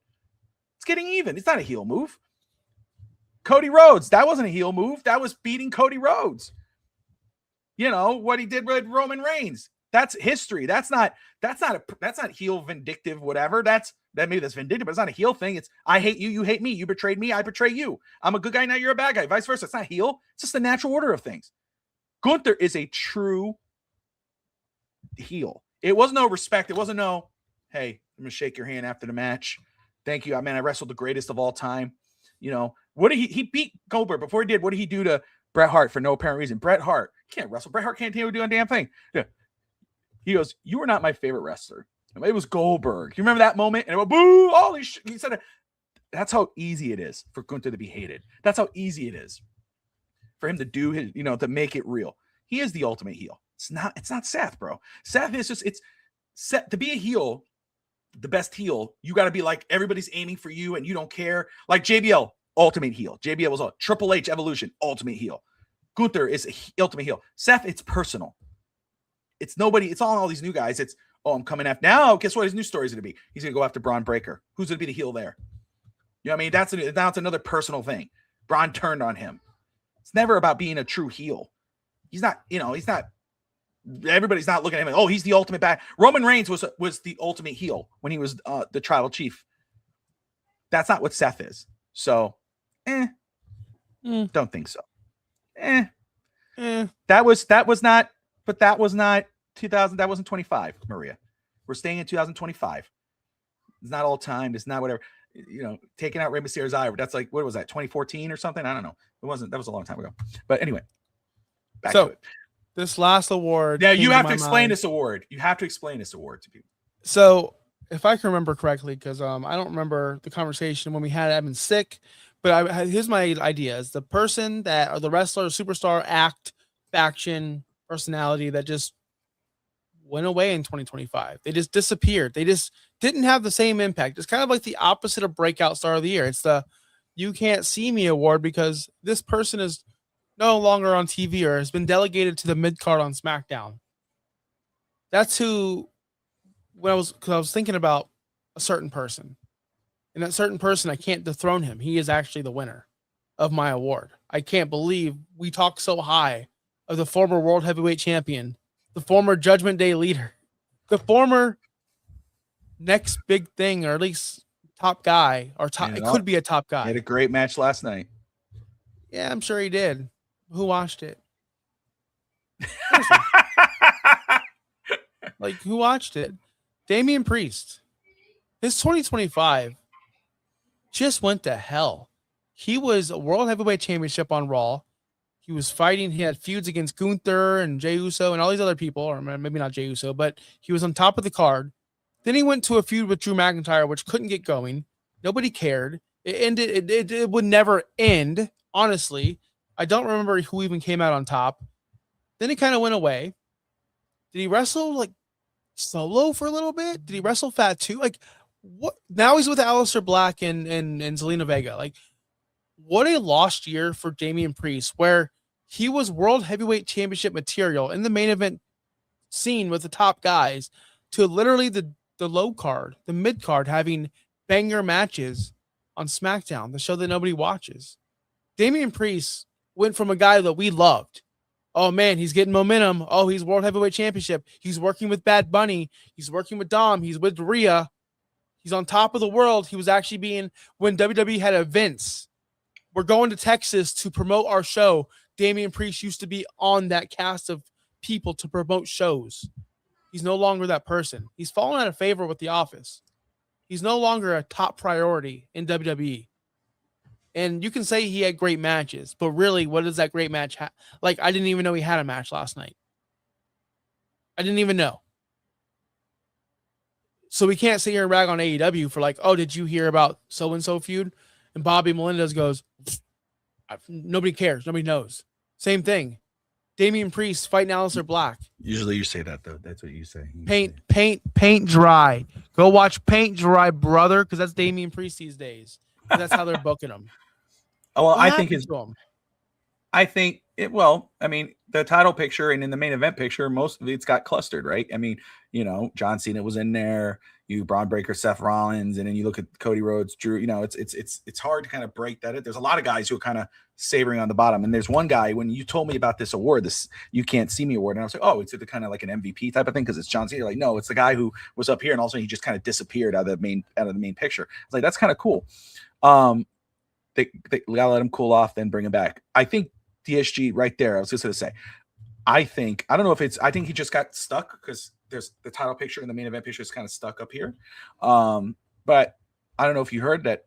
It's not a heel move. Cody Rhodes, that wasn't a heel move. That was beating Cody Rhodes. You know what he did with Roman Reigns. That's history. That's not heel vindictive, whatever. Maybe that's vindictive, but it's not a heel thing. It's I hate you, you hate me, you betrayed me, I betray you. I'm a good guy, now you're a bad guy. Vice versa. It's not heel. It's just the natural order of things. Gunther is a true heel. It wasn't no respect. It wasn't no, hey, I'm gonna shake your hand after the match. Thank you. I mean, I wrestled the greatest of all time. You know, what did he beat Goldberg before he did? What did he do to Bret Hart for no apparent reason? Bret Hart can't wrestle. Bret Hart can't do a damn thing. Yeah. He goes, you were not my favorite wrestler. It was Goldberg. You remember that moment? And it went, boo! Holy shit. He said, that's how easy it is for Gunther to be hated. That's how easy it is for him to do his, to make it real. He is the ultimate heel. It's not Seth, bro. Seth is just, it's set to be a heel, the best heel. You got to be like, everybody's aiming for you and you don't care. Like JBL, ultimate heel. JBL was a Triple H Evolution, ultimate heel. Gunther is a ultimate heel. Seth, it's personal. It's nobody. It's all these new guys. It's, I'm coming after now. Guess what his new story is going to be? He's going to go after Braun Breaker. Who's going to be the heel there? You know what I mean? That's another personal thing. Braun turned on him. It's never about being a true heel. He's not, everybody's not looking at him. Oh, he's the ultimate bad. Roman Reigns was the ultimate heel when he was the tribal chief. That's not what Seth is. So, don't think so. That was not, but that was not 2000. That wasn't 25, Maria. We're staying in 2025. It's not all time. It's not whatever, taking out Rey Mysterio's eye. That's like, what was that? 2014 or something? I don't know. It wasn't, that was a long time ago. But anyway, back to it. This last award. Now you have to explain this award. You have to explain this award to people. So if I can remember correctly, because I don't remember the conversation when we had Evan sick, but here's my idea: is the person that, or the wrestler, superstar, act, faction, personality that just went away in 2025. They just disappeared. They just didn't have the same impact. It's kind of like the opposite of breakout star of the year. It's the "you can't see me" award, because this person is no longer on TV or has been delegated to the mid card on SmackDown. That's who. Because I was thinking about a certain person, and that certain person, I can't dethrone him. He is actually the winner of my award. I can't believe we talk so high of the former world heavyweight champion, the former Judgment Day leader, the former next big thing, or at least top guy, or top. It could be a top guy. He had a great match last night. Yeah, I'm sure he did. Who watched it? Like, who watched it? Damian Priest. His 2025 just went to hell. He was a World Heavyweight Championship on Raw. He was fighting. He had feuds against Gunther and Jey Uso and all these other people, or maybe not Jey Uso, but he was on top of the card. Then he went to a feud with Drew McIntyre, which couldn't get going. Nobody cared. It ended. It would never end, honestly. I don't remember who even came out on top. Then he kind of went away. Did he wrestle like solo for a little bit? Did he wrestle Fat too? Like, what? Now he's with Aleister Black and Zelina Vega. Like, what a lost year for Damian Priest, where he was World Heavyweight Championship material in the main event scene with the top guys, to literally the low card, the mid card, having banger matches on SmackDown, the show that nobody watches. Damian Priest went from a guy that we loved. Oh man, he's getting momentum. Oh, he's World Heavyweight Championship. He's working with Bad Bunny. He's working with Dom. He's with Rhea. He's on top of the world. He was actually being, when WWE had events, we're going to Texas to promote our show. Damian Priest used to be on that cast of people to promote shows. He's no longer that person. He's fallen out of favor with The Office. He's no longer a top priority in WWE. And you can say he had great matches, but really, what does that great match have? Like, I didn't even know he had a match last night. I didn't even know. So we can't sit here and rag on AEW for like, oh, did you hear about so-and-so feud? And Bobby Melendez goes, nobody cares. Nobody knows. Same thing. Damian Priest fighting Aleister Black. Usually you say that, though. That's what you say. Paint dry. Go watch Paint Dry, brother, because that's Damian Priest these days. That's how they're booking him. Oh, well, I think the title picture and in the main event picture, most of it's got clustered, right? I mean, John Cena was in there, Braun Breaker, Seth Rollins, and then you look at Cody Rhodes, Drew, it's hard to kind of break that. There's a lot of guys who are kind of savoring on the bottom. And there's one guy, when you told me about this award, this You Can't See Me award, and I was like, oh, it's kind of like an MVP type of thing because it's John Cena. You're like, no, it's the guy who was up here and also he just kind of disappeared out of the main picture. I was like, that's kind of cool. They gotta let him cool off, then bring him back. I think DSG right there. I was just gonna say, I think he just got stuck because there's the title picture and the main event picture is kind of stuck up here. But I don't know if you heard that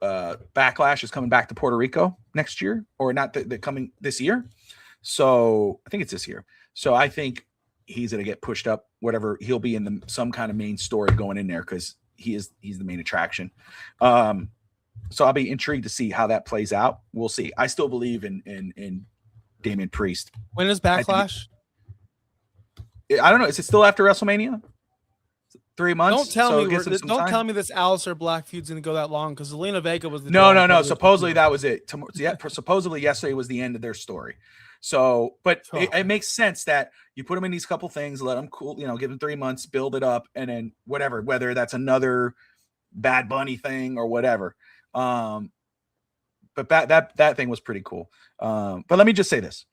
Backlash is coming back to Puerto Rico next year, or not the coming this year. So I think it's this year. So I think he's gonna get pushed up. Whatever, he'll be in some kind of main story going in there because he's the main attraction. So I'll be intrigued to see how that plays out. We'll see. I still believe in Damian Priest. When is Backlash? I don't know. Is it still after WrestleMania? 3 months. Don't tell me this Aleister Black feud's going to go that long, because Zelina Vega was the no. Supposedly that was it. Supposedly yesterday was the end of their story. So, but it makes sense that you put them in these couple things, let them cool, give them 3 months, build it up, and then whether that's another Bad Bunny thing or whatever. But that thing was pretty cool. But let me just say this.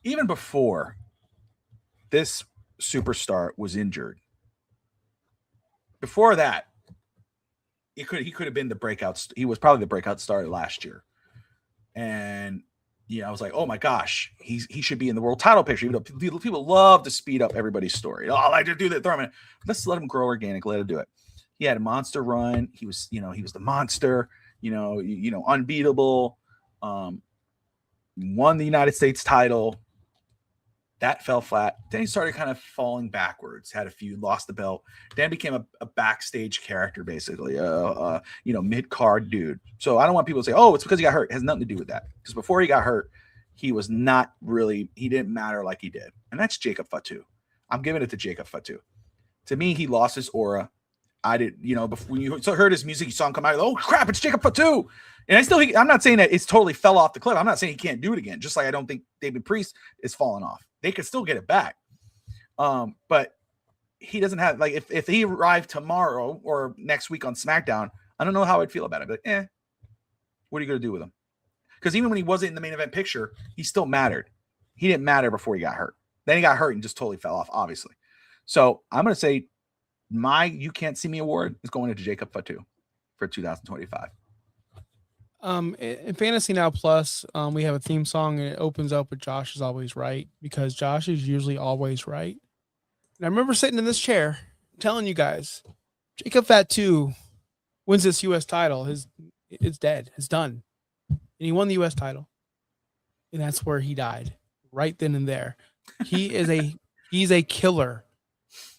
Even before this superstar was injured, before that, he could have been the breakout. He was probably the breakout star last year. And I was like, oh my gosh, he should be in the world title picture. Even though people love to speed up everybody's story. Oh, I like to do that. Throw him in. Let's let him grow organic. Let him do it. He had a monster run. He was the monster. Unbeatable. Won the United States title. That fell flat. Then he started kind of falling backwards. Had a feud, lost the belt. Then became a backstage character, basically, mid-card dude. So I don't want people to say, "Oh, it's because he got hurt." It has nothing to do with that. Because before he got hurt, he was not really. He didn't matter like he did, and that's Jacob Fatu. I'm giving it to Jacob Fatu. To me, he lost his aura. I did, before when you heard his music, you saw him come out. Oh crap! It's Jacob Fatu. And I'm not saying that it's totally fell off the cliff. I'm not saying he can't do it again. Just like I don't think David Priest is falling off. They could still get it back. But he doesn't have, like, if he arrived tomorrow or next week on SmackDown, I don't know how I'd feel about it. But what are you going to do with him? Because even when he wasn't in the main event picture, he still mattered. He didn't matter before he got hurt. Then he got hurt and just totally fell off, obviously. So I'm going to say my You Can't See Me award is going to Jacob Fatu for 2025. In Fantasy Now Plus, we have a theme song, and it opens up with "Josh is always right," because Josh is usually always right. And I remember sitting in this chair telling you guys, Jacob Fatu wins this U.S. title. It's dead. It's done. And he won the U.S. title. And that's where he died, right then and there. He's a killer.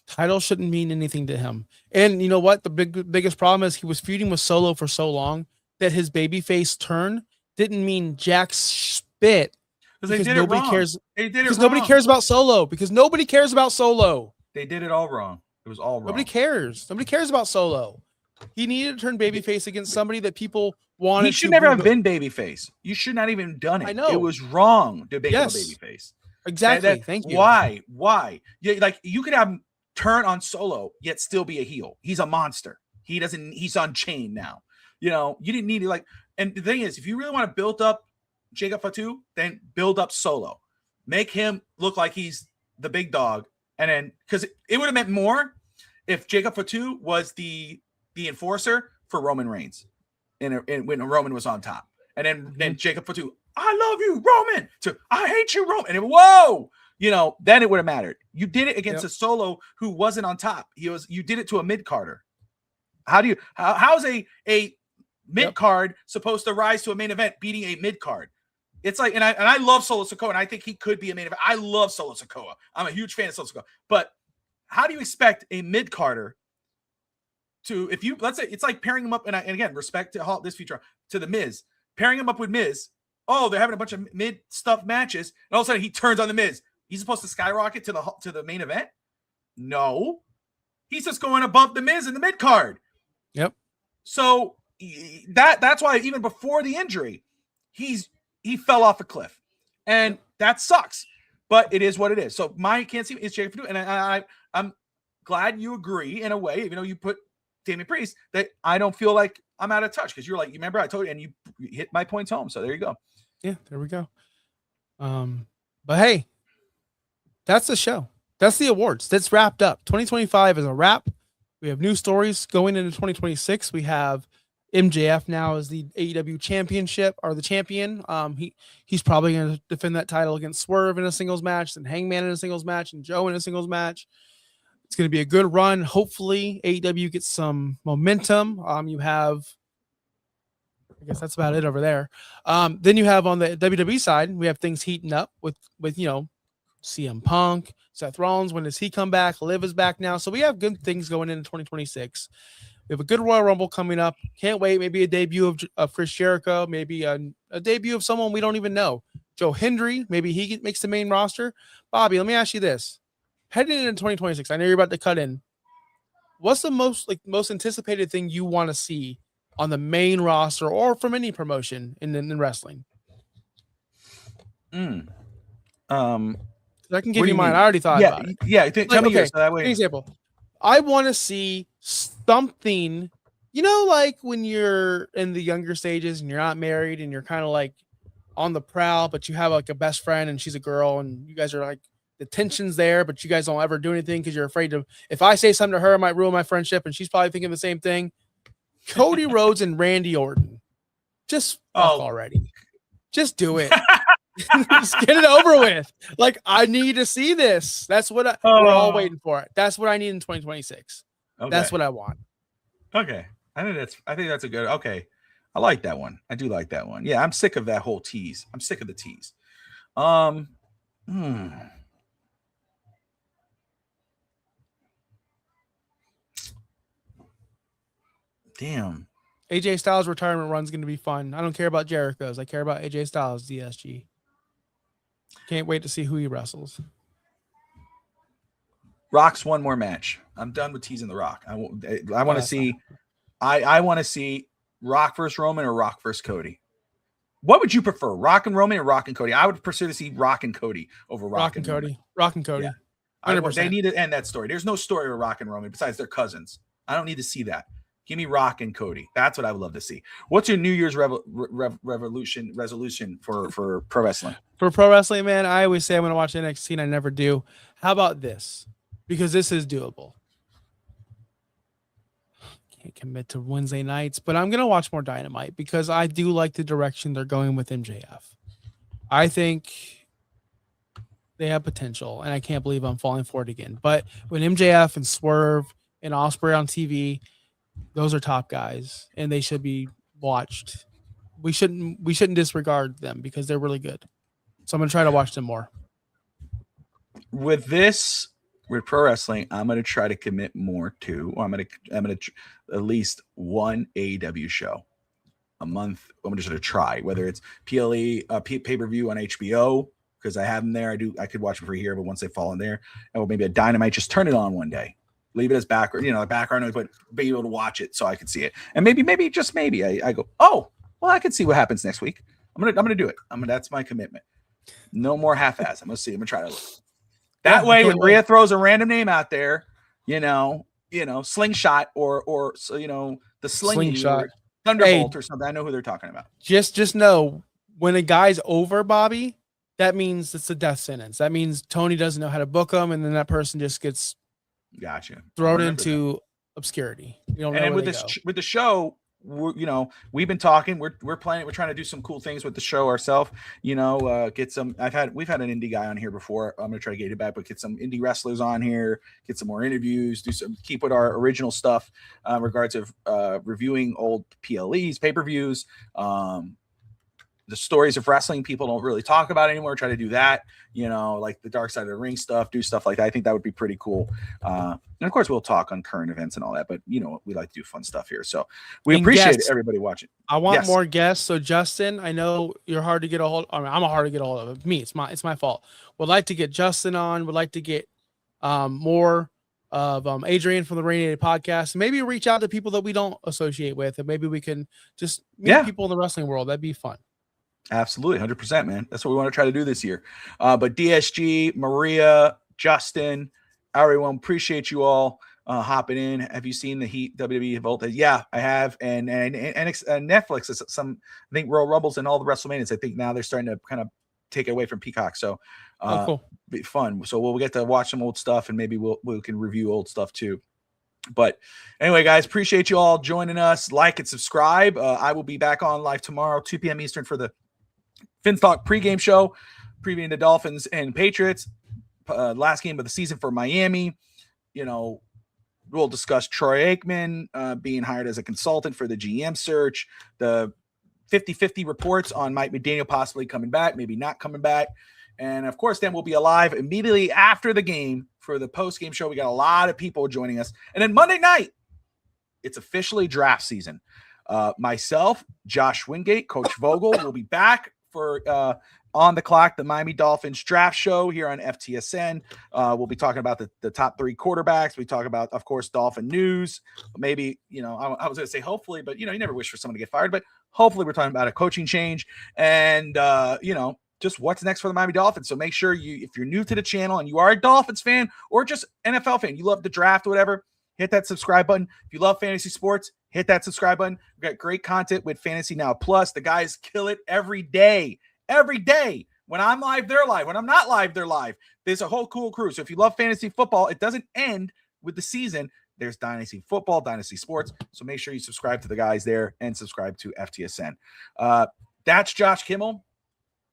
Title shouldn't mean anything to him. And you know what? The biggest problem is he was feuding with Solo for so long that his babyface turn didn't mean jack spit, because nobody cares. They did it because nobody cares about Solo. Because nobody cares about Solo. They did it all wrong. It was all wrong. Nobody cares. Nobody cares about Solo. He needed to turn babyface against somebody that people wanted. He should never have been babyface. You should not even done it. I know it was wrong to make him a babyface. Exactly. Thank you. Why? Yeah, like you could have him turn on Solo yet still be a heel. He's a monster. He's on chain now. You didn't need it. And the thing is, if you really want to build up Jacob Fatu, then build up Solo. Make him look like he's the big dog. And then, because it would have meant more if Jacob Fatu was the enforcer for Roman Reigns and when Roman was on top. And then Jacob Fatu, I love you, Roman, to I hate you, Roman. And whoa! Then it would have mattered. You did it against a Solo who wasn't on top. You did it to a mid-carder. How's a mid-card supposed to rise to a main event beating a mid-card? It's like, and I love Solo Sikoa, and I think he could be a main event. I love Solo Sikoa. I'm a huge fan of Solo Sikoa. But how do you expect a mid-carder to, let's say, it's like pairing him up, and again, respect to this feature, to the Miz, pairing him up with Miz. Oh, they're having a bunch of mid-stuff matches, and all of a sudden he turns on the Miz. He's supposed to skyrocket to the main event? No. He's just going above the Miz in the mid-card. Yep. So that's why even before the injury, he fell off a cliff, and that sucks. But it is what it is. So my can't see is Jacob Fatu, and I'm glad you agree in a way, even though you put Damian Priest, that I don't feel like I'm out of touch, because you're like, you remember I told you, and you hit my points home. So there you go. Yeah, there we go. But hey, that's the show. That's the awards. That's wrapped up. 2025 is a wrap. We have new stories going into 2026. We have MJF now as the AEW championship, or the champion. He's probably going to defend that title against Swerve in a singles match, and Hangman in a singles match, and Joe in a singles match. It's going to be a good run. Hopefully AEW gets some momentum. You have, I guess that's about it over there. Then you have on the WWE side, we have things heating up with CM Punk, Seth Rollins. When does he come back? Liv is back now. So we have good things going into 2026. We have a good Royal Rumble coming up. Can't wait. Maybe a debut of Chris Jericho. Maybe a debut of someone we don't even know. Joe Hendry. Maybe he makes the main roster. Bobby, let me ask you this. Heading into 2026, I know you're about to cut in. What's the most anticipated thing you want to see on the main roster or from any promotion in wrestling? I can give you mine. I already thought about it. Yeah, tell me yours. So that way. For example, I want to see something, like when you're in the younger stages and you're not married and you're kind of like on the prowl, but you have like a best friend and she's a girl and you guys are like, the tension's there, but you guys don't ever do anything because you're afraid to, if I say something to her, it might ruin my friendship, and she's probably thinking the same thing. Cody Rhodes and Randy Orton. Just fuck already. Just do it. Just get it over with. Like, I need to see this. That's what we're all waiting for. That's what I need in 2026. Okay. That's what I want. Okay. I think that's a good. Okay. I like that one. I do like that one. Yeah, I'm sick of that whole tease. I'm sick of the tease. Damn. AJ Styles' retirement run is going to be fun. I don't care about Jericho's. I care about AJ Styles, DSG. Can't wait to see who he wrestles. Rock's one more match. I'm done with teasing the Rock. I want to see. I want to see Rock versus Roman or Rock versus Cody. What would you prefer, Rock and Roman or Rock and Cody? I would prefer to see Rock and Cody over Rock and Cody. Rock and Cody. Yeah. They need to end that story. There's no story with Rock and Roman besides they're cousins. I don't need to see that. Give me Rock and Cody. That's what I would love to see. What's your New Year's resolution for pro wrestling? For pro wrestling, man, I always say I'm going to watch NXT, and I never do. How about this? Because this is doable. Can't commit to Wednesday nights, but I'm going to watch more Dynamite because I do like the direction they're going with MJF. I think they have potential, and I can't believe I'm falling for it again. But when MJF and Swerve and Ospreay on TV, those are top guys, and they should be watched. We shouldn't disregard them because they're really good. So I'm going to try to watch them more. With pro wrestling, I'm going to try to commit more to, or I'm going to at least one AEW show a month. I'm just going to try, whether it's PLE, pay-per-view on HBO, because I have them there. I could watch them for here, but once they fall in there, or maybe a Dynamite, just turn it on one day. Leave it as background, background noise, but be able to watch it so I can see it. And maybe just maybe I go, oh, well, I can see what happens next week. I'm gonna do it. That's my commitment. No more half-ass. I'm gonna try to look. That way, when Rhea throws a random name out there, Slingshot or the Slingshot, Thunderbolt or something, I know who they're talking about. Just know when a guy's over, Bobby, that means it's a death sentence. That means Tony doesn't know how to book them, and then that person just gets thrown into obscurity. And then with the show, we've been talking. We're planning. We're trying to do some cool things with the show ourselves. Get some. We've had an indie guy on here before. I'm gonna try to get it back, but get some indie wrestlers on here. Get some more interviews. Keep with our original stuff in regards of reviewing old PLEs, pay-per-views. The stories of wrestling people don't really talk about anymore. Try to do that, like the Dark Side of the Ring stuff, do stuff like that. I think that would be pretty cool. And of course, we'll talk on current events and all that, but we like to do fun stuff here. So we appreciate everybody watching. I want more guests. So Justin, I know you're hard to get a hold. I'm hard to get a hold of. Me, it's my fault. Would like to get Justin on. Would like to get more of Adrian from the Rainier podcast. Maybe reach out to people that we don't associate with, and maybe we can just meet people in the wrestling world. That'd be fun. Absolutely. 100%, man. That's what we want to try to do this year. But DSG, Maria, Justin, everyone, appreciate you all hopping in. Have you seen the Heat WWE Volta? Yeah, I have. And Netflix is I think Royal Rumbles and all the WrestleManias. I think now they're starting to kind of take it away from Peacock. So cool. Be fun. So we'll get to watch some old stuff, and maybe we can review old stuff too. But anyway, guys, appreciate you all joining us. Like and subscribe. I will be back on live tomorrow, 2 p.m. Eastern for the FinTalk pregame show, previewing the Dolphins and Patriots. Last game of the season for Miami. We'll discuss Troy Aikman being hired as a consultant for the GM search, the 50-50 reports on Mike McDaniel possibly coming back, maybe not coming back. And, of course, then we'll be alive immediately after the game for the post-game show. We got a lot of people joining us. And then Monday night, it's officially draft season. Myself, Josh Wingate, Coach Vogel will be back for On the Clock, the Miami Dolphins draft show here on FTSN. We'll be talking about the top 3 quarterbacks. We talk about, of course, Dolphin news. Maybe, I was going to say hopefully, but, you never wish for someone to get fired. But hopefully we're talking about a coaching change and, just what's next for the Miami Dolphins. So make sure if you're new to the channel and you are a Dolphins fan or just NFL fan, you love the draft or whatever, hit that subscribe button. If you love fantasy sports, hit that subscribe button. We've got great content with Fantasy Now Plus. The guys kill it every day. Every day. When I'm live, they're live. When I'm not live, they're live. There's a whole cool crew. So if you love fantasy football, it doesn't end with the season. There's Dynasty Football, Dynasty Sports. So make sure you subscribe to the guys there and subscribe to FTSN. That's Josh Kimmel.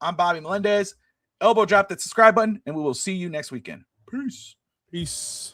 I'm Bobby Melendez. Elbow drop that subscribe button, and we will see you next weekend. Peace. Peace.